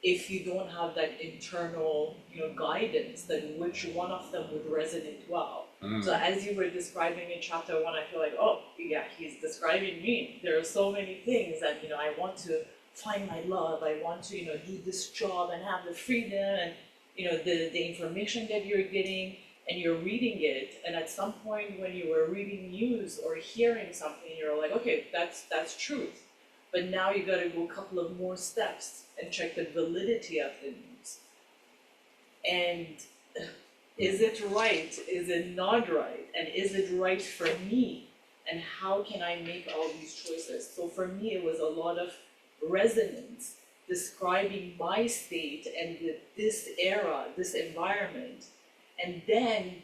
if you don't have that internal, you know, guidance, then which one of them would resonate well. So as you were describing in chapter 1, I feel like, oh yeah, he's describing me. There are so many things that, you know, I want to find my love, I want to, you know, do this job and have the freedom, and, you know, the information that you're getting and you're reading it, and at some point when you were reading news or hearing something, you're like, okay, that's truth. But now you gotta go a couple of more steps and check the validity of the news. And is it right? Is it not right? And is it right for me? And how can I make all these choices? So for me, it was a lot of resonance, describing my state and this era, this environment, and then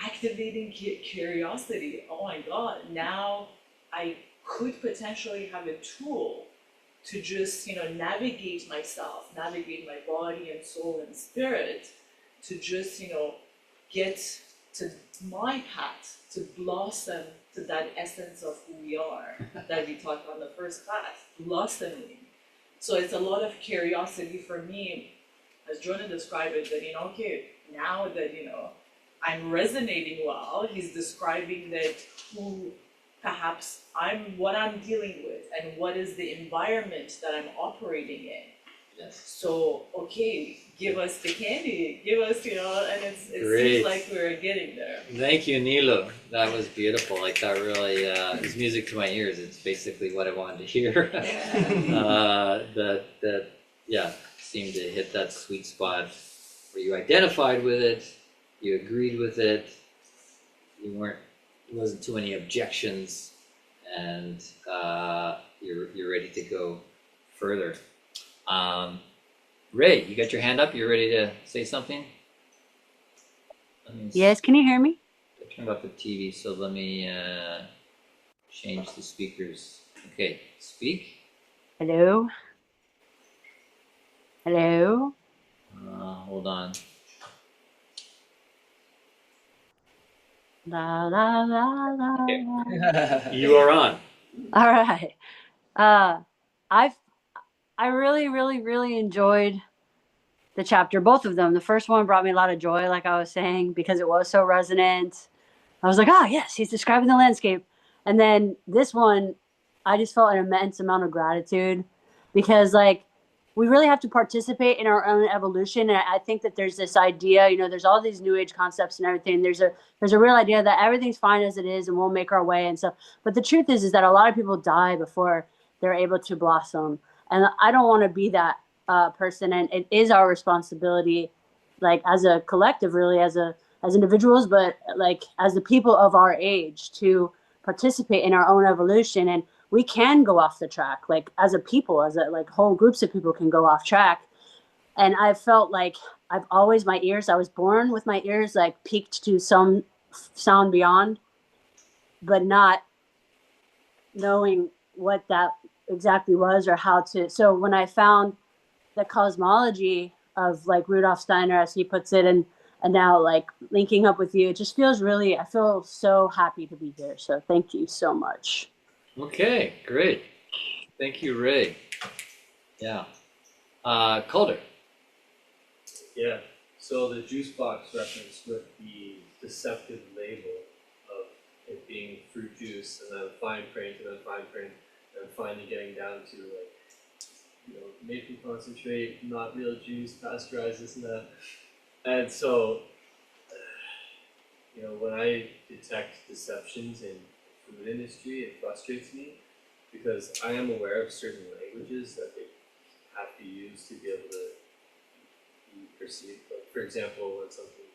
activating curiosity. Oh my God, now I could potentially have a tool to just, you know, navigate myself, navigate my body and soul and spirit, to just, you know, get to my path, to blossom to that essence of who we are that we talked about in the first class, blossoming. So it's a lot of curiosity for me, as Jonah described it, that, you know, okay, now that, you know, I'm resonating well, he's describing that who perhaps what I'm dealing with, and what is the environment that I'm operating in. Yes. So, okay, give us the candy, give us, you know, and it Great. seems like we're getting there. Thank you, Nilo. That was beautiful. Like, that really is music to my ears. It's basically what I wanted to hear. That yeah, seemed to hit that sweet spot where you identified with it, you agreed with it, there wasn't too many objections, and you're ready to go further. Ray, you got your hand up? You're ready to say something? Yes, can you hear me? I turned off the TV, so let me change the speakers. Okay, speak. Hello? Hello? Hold on. La la la la. Okay. You are on. All right. I really enjoyed the chapter, both of them. The first one brought me a lot of joy, like I was saying, because it was so resonant. I was like, yes, he's describing the landscape. And then this one, I just felt an immense amount of gratitude because like we really have to participate in our own evolution. And I think that there's this idea, you know, there's all these new age concepts and everything. There's a real idea that everything's fine as it is and we'll make our way and stuff. But the truth is that a lot of people die before they're able to blossom. And I don't want to be that person. And it is our responsibility, like as a collective, really, as individuals, but like as the people of our age, to participate in our own evolution. And we can go off the track, like as a people, as a like whole groups of people can go off track. And I felt like I've always, my ears, I was born with my ears like peaked to some sound beyond, but not knowing what that exactly was or how to. So when I found the cosmology of like Rudolf Steiner, as he puts it, and now like linking up with you, it just feels really, I feel so happy to be here. So thank you so much. Okay, great. Thank you, Ray. Yeah. Calder. Yeah. So the juice box reference with the deceptive label of it being fruit juice and then fine print and then fine print and finally getting down to like, you know, maple concentrate, not real juice, pasteurized, this and that. And so, you know, when I detect deceptions in the food industry, it frustrates me because I am aware of certain languages that they have to use to be able to be perceived. Like, for example, when something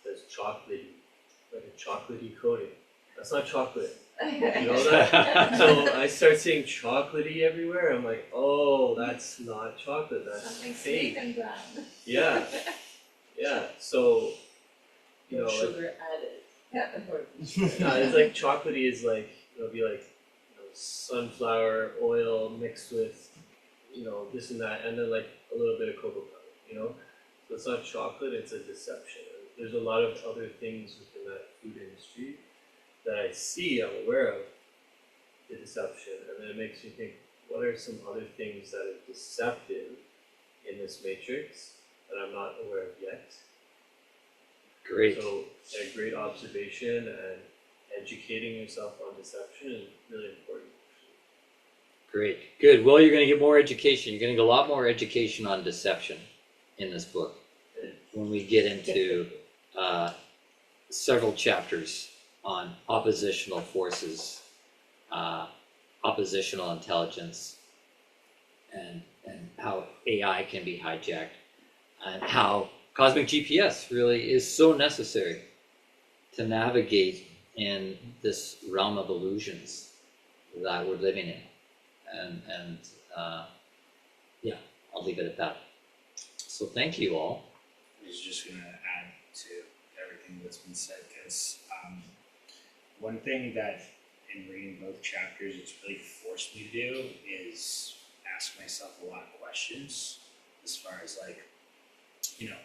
says chocolatey, like a chocolatey coating, that's not chocolate. You know that? So I start seeing chocolatey everywhere. I'm like, oh, that's not chocolate. That's Something fake. sweet and bland. Yeah, yeah. So, you know, Sugar added. Yeah. it's like chocolatey is like, it'll be like, you know, sunflower oil mixed with, you know, this and that, and then like a little bit of cocoa powder, you know. So it's not chocolate; it's a deception. And there's a lot of other things within that food industry that I see, I'm aware of the deception, and then it makes me think, what are some other things that are deceptive in this matrix that I'm not aware of yet? Great. So a great observation and educating yourself on deception is really important. Great. Good. Well, you're going to get more education. You're going to get a lot more education on deception in this book when we get into several chapters on oppositional forces, oppositional intelligence, and how AI can be hijacked, and how cosmic GPS really is so necessary to navigate in this realm of illusions that we're living in. And yeah, I'll leave it at that. So thank you all. I was just going to add to everything that's been said, because one thing that in reading both chapters it's really forced me to do is ask myself a lot of questions as far as like, you know,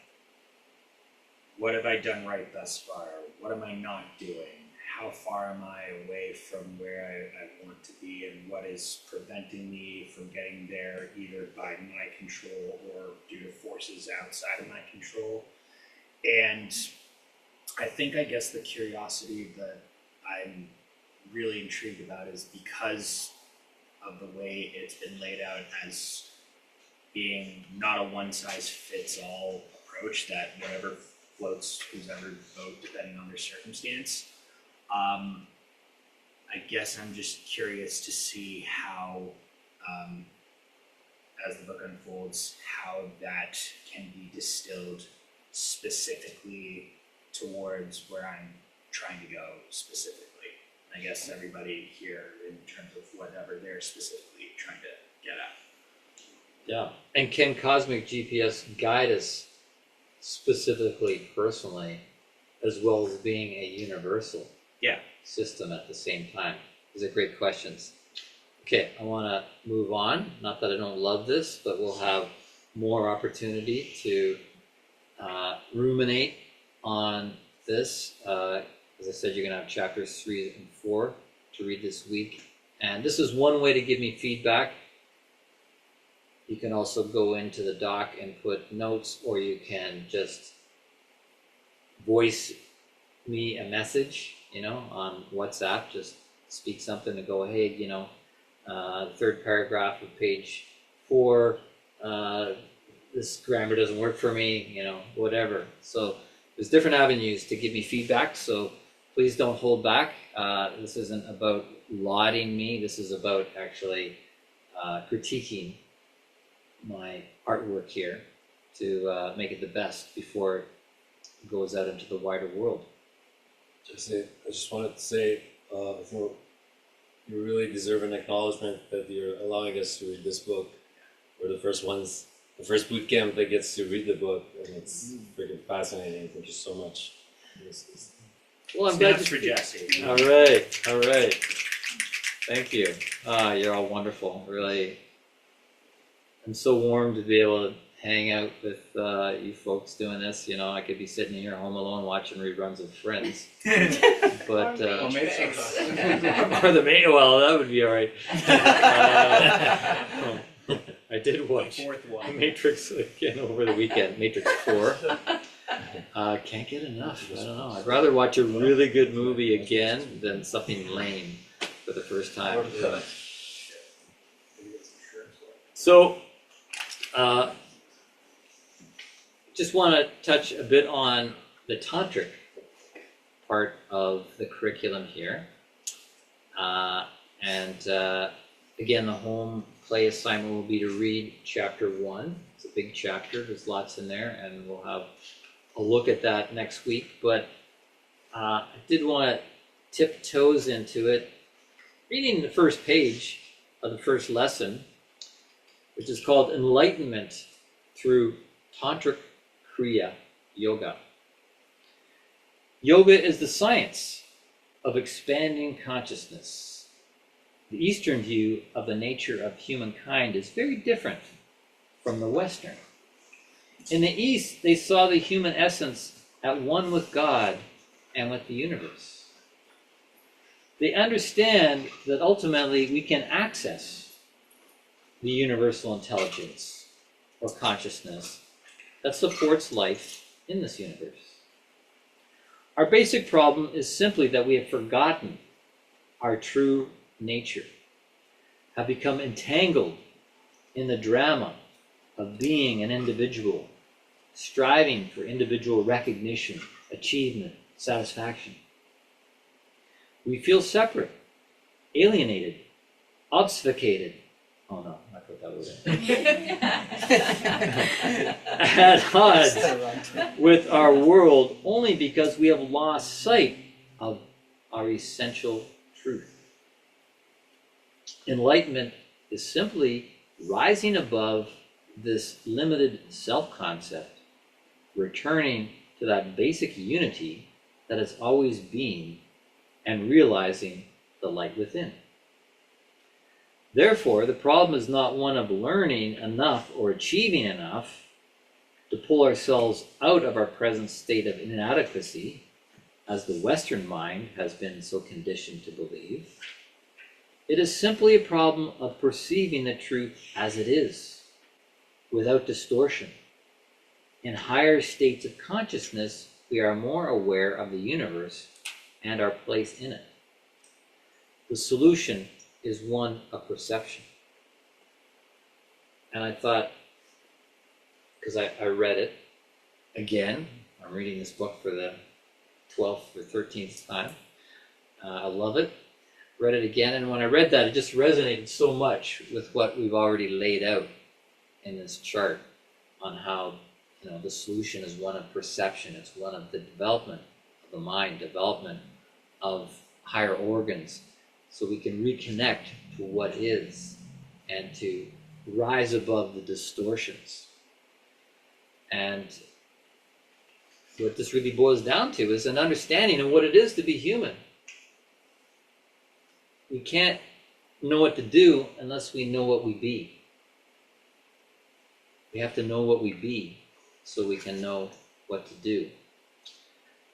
what have I done right thus far? What am I not doing? How far am I away from where I want to be, and what is preventing me from getting there, either by my control or due to forces outside of my control? And I guess the curiosity that I'm really intrigued about is because of the way it's been laid out as being not a one-size-fits-all approach, that whatever floats whoever boat depending on their circumstance. I guess I'm just curious to see how, as the book unfolds, how that can be distilled specifically towards where I'm trying to go specifically. I guess everybody here in terms of whatever they're specifically trying to get at. Yeah. And can cosmic GPS guide us specifically, personally, as well as being a universal system at the same time? These are great questions. Okay, I want to move on. Not that I don't love this, but we'll have more opportunity to ruminate on this. As I said, you're going to have chapters 3 and 4 to read this week. And this is one way to give me feedback. You can also go into the doc and put notes, or you can just voice me a message, you know, on WhatsApp. Just speak something and go, hey, you know, third paragraph of page 4, this grammar doesn't work for me, you know, whatever. So there's different avenues to give me feedback, so please don't hold back. This isn't about lauding me, this is about actually critiquing my artwork here to make it the best before it goes out into the wider world. I just wanted to say, I think you really deserve an acknowledgement that you're allowing us to read this book. We're the first ones, the first boot camp that gets to read the book, and it's freaking fascinating. Thank you so much. Well, I'm glad Snaps for Jesse. All right. Thank you. You're all wonderful. Really, I'm so warm to be able to hang out with you folks doing this. You know, I could be sitting here home alone watching reruns of Friends. But Or Matrix. or the well, that would be all right. I did watch Fourth one. Matrix again over the weekend. Matrix 4. Can't get enough. I don't know. I'd rather watch a really good movie again than something lame for the first time. So, just want to touch a bit on the tantric part of the curriculum here. Again, the home play assignment will be to read chapter 1. It's a big chapter, there's lots in there, and we'll have a look at that next week. But I did want to tip toes into it, reading the first page of the first lesson, which is called Enlightenment Through Tantric Kriya Yoga. Yoga is the science of expanding consciousness. The Eastern view of the nature of humankind is very different from the Western. In the East, they saw the human essence at one with God and with the universe. They understand that ultimately we can access the universal intelligence or consciousness that supports life in this universe. Our basic problem is simply that we have forgotten our true nature, have become entangled in the drama of being an individual, striving for individual recognition, achievement, satisfaction. We feel separate, alienated, obfuscated. Oh no, I put that word in. At odds with our world only because we have lost sight of our essential truth. Enlightenment is simply rising above this limited self-concept, returning to that basic unity that has always been, and realizing the light within. Therefore, the problem is not one of learning enough or achieving enough to pull ourselves out of our present state of inadequacy, as the Western mind has been so conditioned to believe. It is simply a problem of perceiving the truth as it is, without distortion. In higher states of consciousness, we are more aware of the universe and our place in it. The solution is one of perception. And I thought, because I read it again, I'm reading this book for the 12th or 13th time. I love it. Read it again, and when I read that, it just resonated so much with what we've already laid out in this chart on how, you know, the solution is one of perception. It's one of the development of the mind, development of higher organs, so we can reconnect to what is and to rise above the distortions. And what this really boils down to is an understanding of what it is to be human. We can't know what to do unless we know what we be. We have to know what we be so we can know what to do.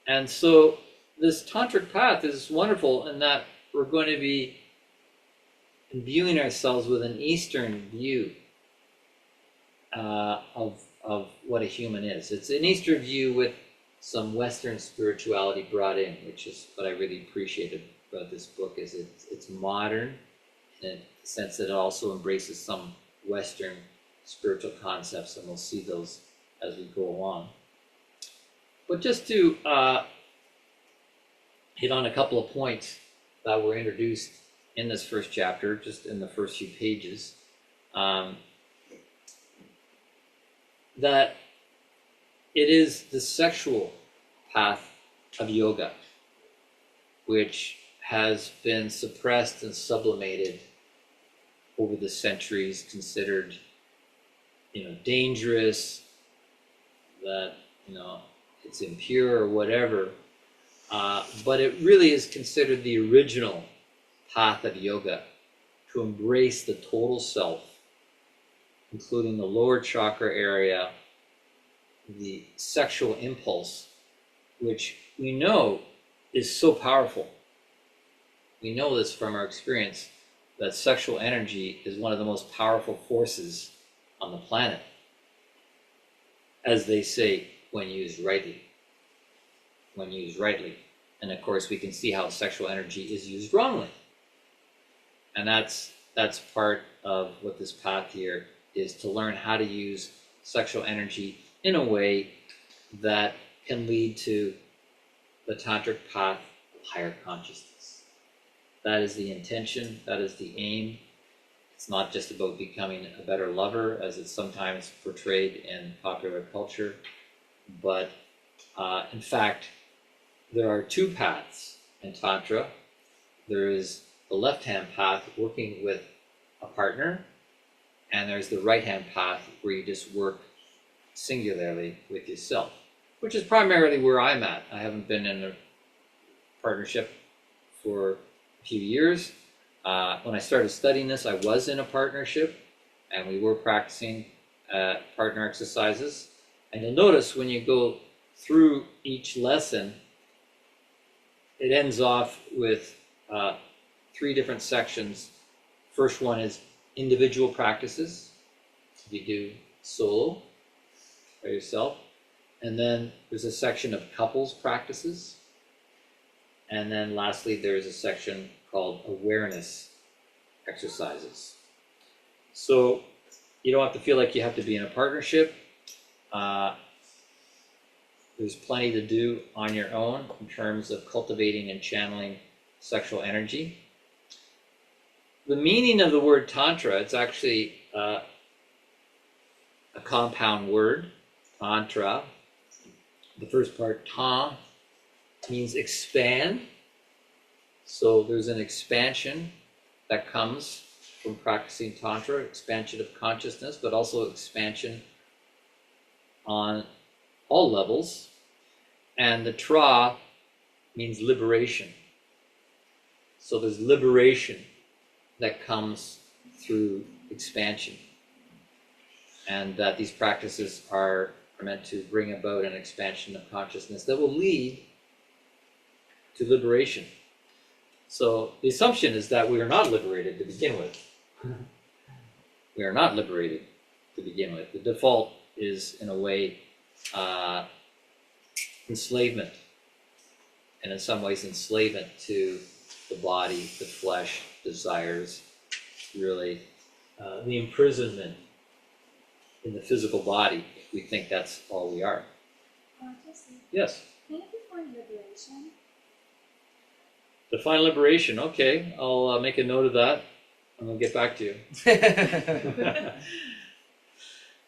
And so this tantric path is wonderful in that we're going to be imbuing ourselves with an Eastern view of what a human is. It's an Eastern view with some Western spirituality brought in, which is what I really appreciated about this book. Is it's modern in the sense that it also embraces some Western spiritual concepts, and we'll see those as we go along. But just to hit on a couple of points that were introduced in this first chapter, just in the first few pages, that it is the sexual path of yoga which has been suppressed and sublimated over the centuries, considered, dangerous, that, it's impure or whatever. But it really is considered the original path of yoga, to embrace the total self, including the lower chakra area, the sexual impulse, which we know is so powerful. We know this from our experience, that sexual energy is one of the most powerful forces on the planet, as they say, when used rightly. When used rightly. And of course, we can see how sexual energy is used wrongly. And that's part of what this path here is, to learn how to use sexual energy in a way that can lead to the tantric path of higher consciousness. That is the intention, that is the aim. It's not just about becoming a better lover, as it's sometimes portrayed in popular culture, but in fact, there are two paths in Tantra. There is the left-hand path, working with a partner, and there's the right-hand path where you just work singularly with yourself, which is primarily where I'm at. I haven't been in a partnership for a few years. When I started studying this, I was in a partnership, and we were practicing partner exercises. And you'll notice when you go through each lesson, it ends off with 3 different sections. First one is individual practices. You do solo by yourself. And then there's a section of couples practices. And then lastly, there's a section called awareness exercises. So you don't have to feel like you have to be in a partnership. There's plenty to do on your own in terms of cultivating and channeling sexual energy. The meaning of the word Tantra, it's actually a compound word, Tantra. The first part, ta, means expand. So there's an expansion that comes from practicing Tantra, expansion of consciousness, but also expansion on all levels. And the tra means liberation. So there's liberation that comes through expansion. And that these practices are meant to bring about an expansion of consciousness that will lead to liberation. So the assumption is that we are not liberated to begin with. We are not liberated to begin with. The default is, in a way, enslavement. And in some ways, enslavement to the body, the flesh, desires, really the imprisonment in the physical body. We think that's all we are. Yes? Can you define liberation? Define liberation. Okay, I'll make a note of that, and I'll get back to you.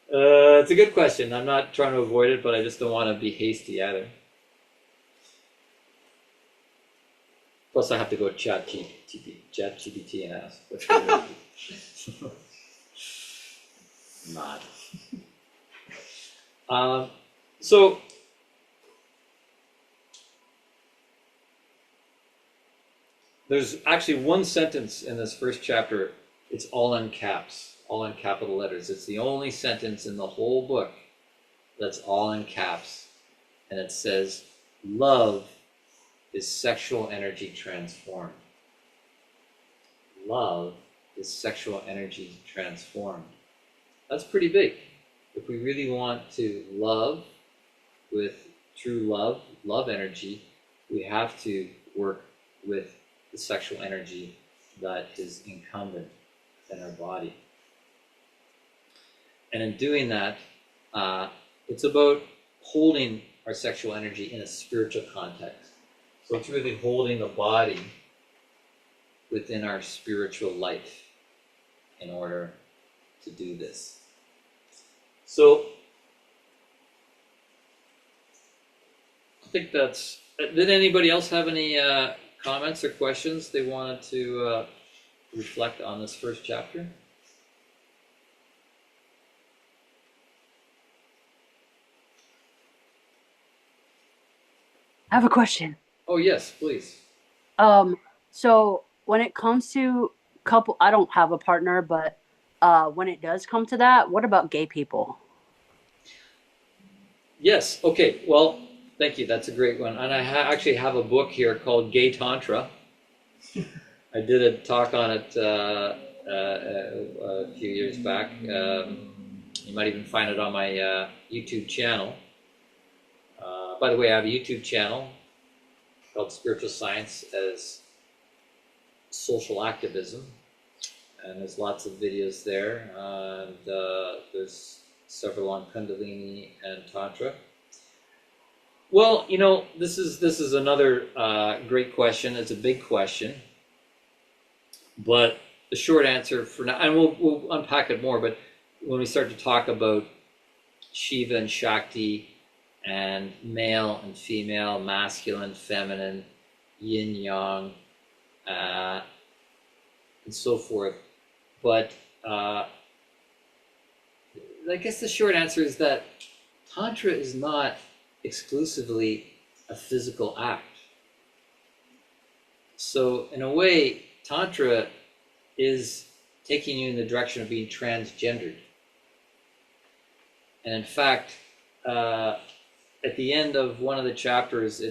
It's a good question. I'm not trying to avoid it, but I just don't want to be hasty either. Plus, I have to go chat GPT and ask. Not. So there's actually one sentence in this first chapter. It's all in caps, all in capital letters. It's the only sentence in the whole book that's all in caps. And it says, love is sexual energy transformed. Love is sexual energy transformed. That's pretty big. If we really want to love with true love energy, we have to work with the sexual energy that is incumbent in our body. And in doing that, it's about holding our sexual energy in a spiritual context. So it's really holding the body within our spiritual life in order to do this. So I think that's. Did anybody else have any comments or questions they wanted to reflect on this first chapter? I have a question. Oh yes, please. So when it comes to couple, I don't have a partner, but when it does come to that, what about gay people? Yes. Okay. Well, thank you. That's a great one. And I actually have a book here called Gay Tantra. I did a talk on it a few years back. You might even find it on my YouTube channel. By the way, I have a YouTube channel called Spiritual Science as Social Activism, and there's lots of videos there. And there's several on Kundalini and Tantra. Well, you know, this is another great question. It's a big question, but the short answer for now, and we'll unpack it more. But when we start to talk about Shiva and Shakti, and male and female, masculine, feminine, yin yang, and so forth. But I guess the short answer is that Tantra is not exclusively a physical act. So in a way, Tantra is taking you in the direction of being transgendered. And in fact, at the end of one of the chapters,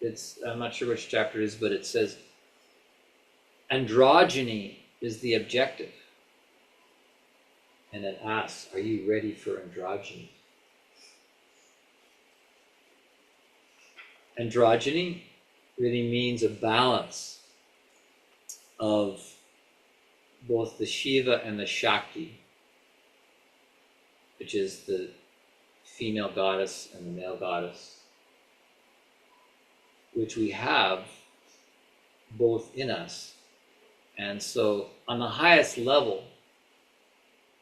it's I'm not sure which chapter it is, but it says androgyny is the objective. And it asks, are you ready for androgyny? Androgyny really means a balance of both the Shiva and the Shakti, which is the female goddess and the male goddess, which we have both in us. And so on the highest level,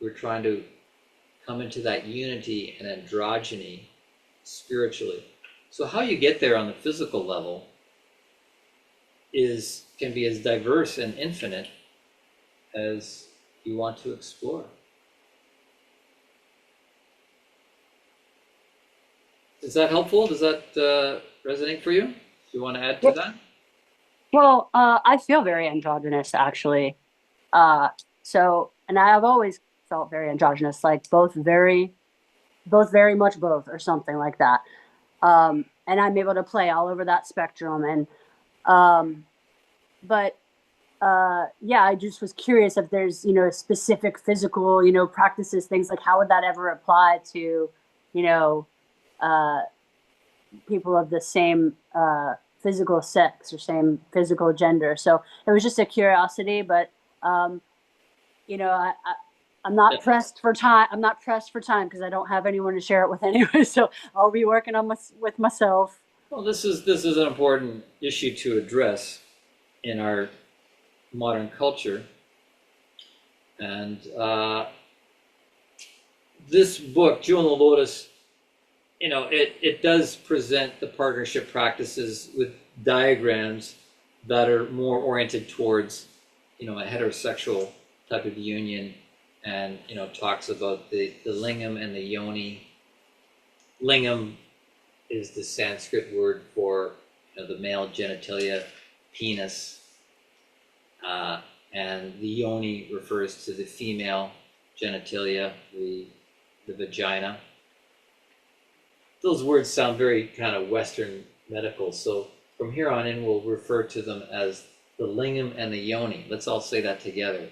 we're trying to come into that unity and androgyny spiritually. So how you get there on the physical level can be as diverse and infinite as you want to explore. Is that helpful? Does that resonate for you? Do you want to add to that? Well, I feel very androgynous, actually. And I have always felt very androgynous, like both very much both, or something like that. And I'm able to play all over that spectrum. And yeah, I just was curious if there's, specific physical, practices, things like how would that ever apply to, people of the same physical sex or same physical gender. So it was just a curiosity, but I'm not pressed for time. I'm not pressed for time because I don't have anyone to share it with anyway. So I'll be working on with myself. Well, this is an important issue to address in our modern culture, and this book, Jewel in the Lotus, it does present the partnership practices with diagrams that are more oriented towards, a heterosexual type of union, and, talks about the lingam and the yoni. Lingam is the Sanskrit word for, the male genitalia, penis, and the yoni refers to the female genitalia, the vagina. Those words sound very kind of Western medical, so from here on in we'll refer to them as the lingam and the yoni. Let's all say that together.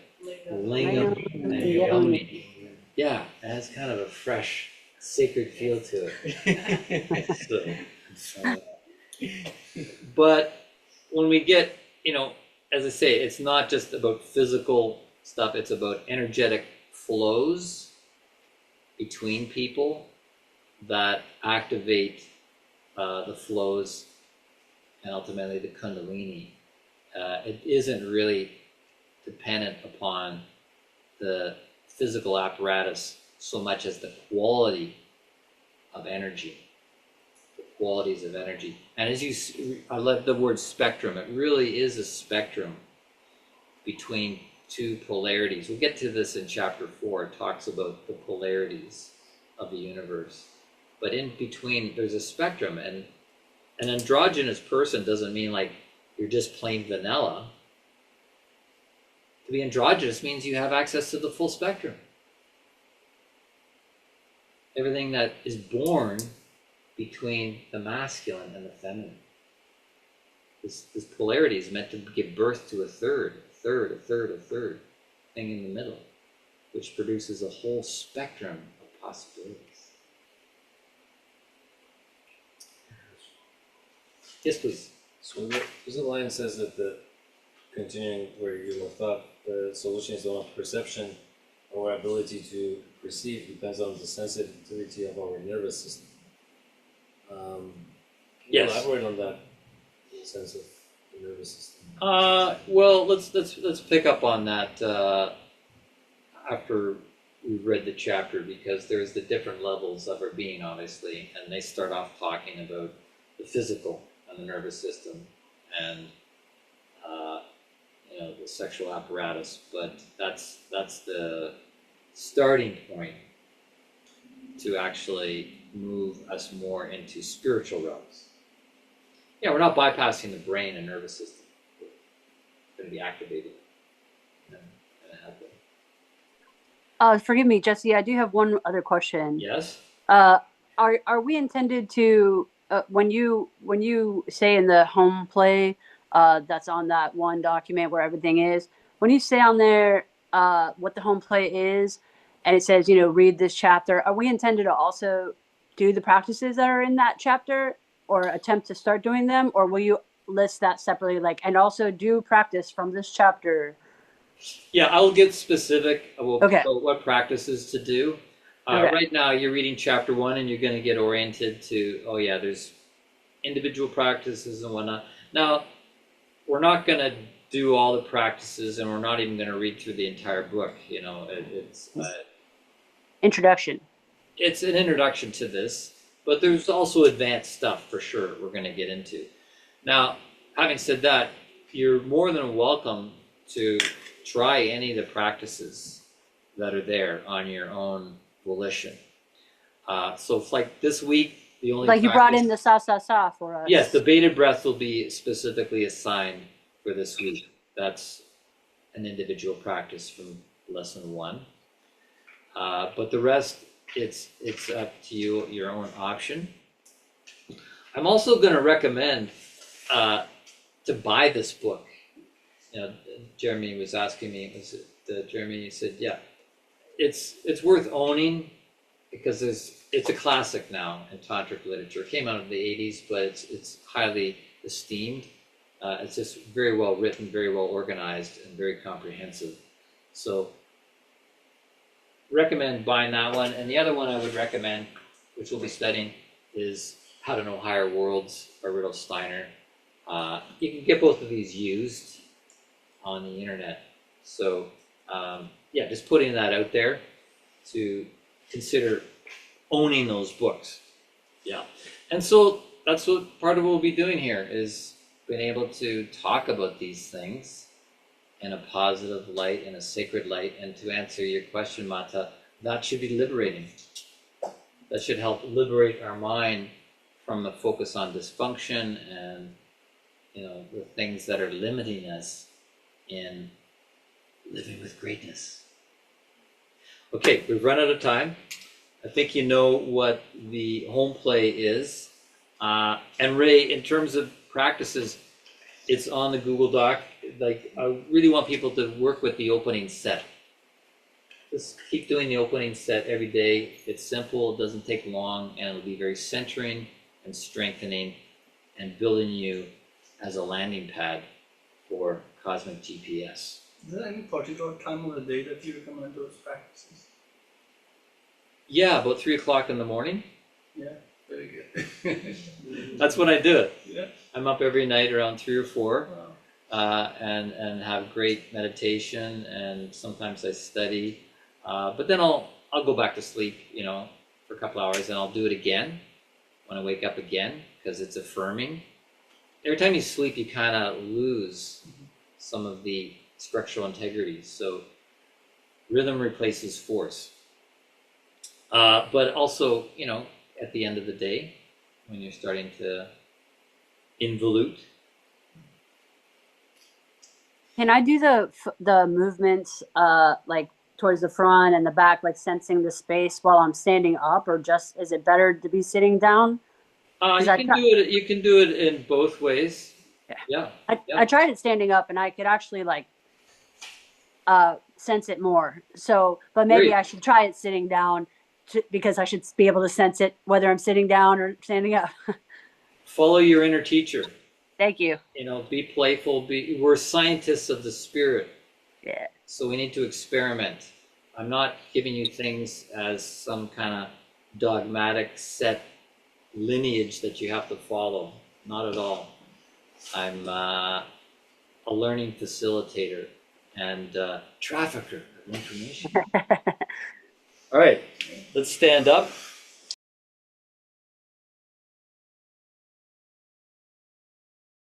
Lingam and the yoni. Yeah, it has kind of a fresh, sacred feel to it. But when we get, as I say, it's not just about physical stuff, it's about energetic flows between people that activate the flows and ultimately the Kundalini. It isn't really dependent upon the physical apparatus so much as the quality of energy, the qualities of energy. And as I love the word spectrum, it really is a spectrum between two polarities. We'll get to this in chapter 4. It talks about the polarities of the universe. But in between, there's a spectrum. And an androgynous person doesn't mean like you're just plain vanilla. To be androgynous means you have access to the full spectrum. Everything that is born between the masculine and the feminine. This polarity is meant to give birth to a third thing in the middle, which produces a whole spectrum of possibilities. Yes, please. So the line says that continuing where you left off, the solution is on perception. Our ability to perceive depends on the sensitivity of our nervous system. Yes. Elaborate on that in the sense of the nervous system. Well, let's pick up on that after we've read the chapter, because there's the different levels of our being, obviously, and they start off talking about the physical and the nervous system and the sexual apparatus, but that's the starting point to actually move us more into spiritual realms. Yeah, we're not bypassing the brain and nervous system. It's going to be activated and happen. Forgive me, Jesse, I do have one other question. Yes? Are we intended to, when you say in the home play, that's on that one document where everything is, when you say on there what the home play is, and it says, read this chapter, are we intended to also do the practices that are in that chapter or attempt to start doing them, or will you list that separately, and also do practice from this chapter? Yeah, I will get specific about Okay. what practices to do. Okay. Right now, you're reading chapter 1 and you're going to get oriented to, there's individual practices and whatnot. Now, we're not going to do all the practices, and we're not even going to read through the entire book. It's introduction. It's an introduction to this, but there's also advanced stuff for sure we're going to get into. Now, having said that, you're more than welcome to try any of the practices that are there on your own volition. So it's like this week, the only you brought in the sa for us. Yes, the bated breath will be specifically assigned for this week. That's an individual practice from lesson 1. But the rest, it's up to you, your own option. I'm also going to recommend to buy this book. Jeremy was asking me. Jeremy said, "Yeah, it's worth owning because it's a classic now in tantric literature. It came out in the 80s, but it's highly esteemed. It's just very well written, very well organized, and very comprehensive. So, recommend buying that one. And the other one I would recommend, which we'll be studying, is How to Know Higher Worlds by Riddle Steiner. You can get both of these used on the internet. So, just putting that out there to consider owning those books. Yeah. And so that's what part of what we'll be doing here is being able to talk about these things in a positive light, in a sacred light. And to answer your question, Mata, that should be liberating. That should help liberate our mind from the focus on dysfunction and the things that are limiting us in living with greatness. Okay, we've run out of time. I think you know what the home play is. And Ray, in terms of practices, it's on the Google Doc. I really want people to work with the opening set. Just keep doing the opening set every day. It's simple, it doesn't take long, and it'll be very centering and strengthening and building you as a landing pad for cosmic GPS. Is there any particular time of the day that you recommend those practices? Yeah, about 3 o'clock in the morning. Yeah, very good. That's when I do it. Yeah. I'm up every night around 3 or 4, Wow. and have great meditation, and sometimes I study. But then I'll go back to sleep, for a couple hours, and I'll do it again when I wake up again, because it's affirming. Every time you sleep, you kind of lose some of the structural integrity. So rhythm replaces force. But also, at the end of the day, when you're starting to involute. Can I do the movements like towards the front and the back, like sensing the space while I'm standing up, or just is it better to be sitting down? You can do it in both ways. Yeah. I tried it standing up, and I could actually sense it more. So, but maybe I should try it sitting down because I should be able to sense it whether I'm sitting down or standing up. Follow your inner teacher. Thank you. Be playful. We're scientists of the spirit. Yeah. So we need to experiment. I'm not giving you things as some kind of dogmatic set lineage that you have to follow. Not at all. I'm a learning facilitator and trafficker of information. All right, let's stand up.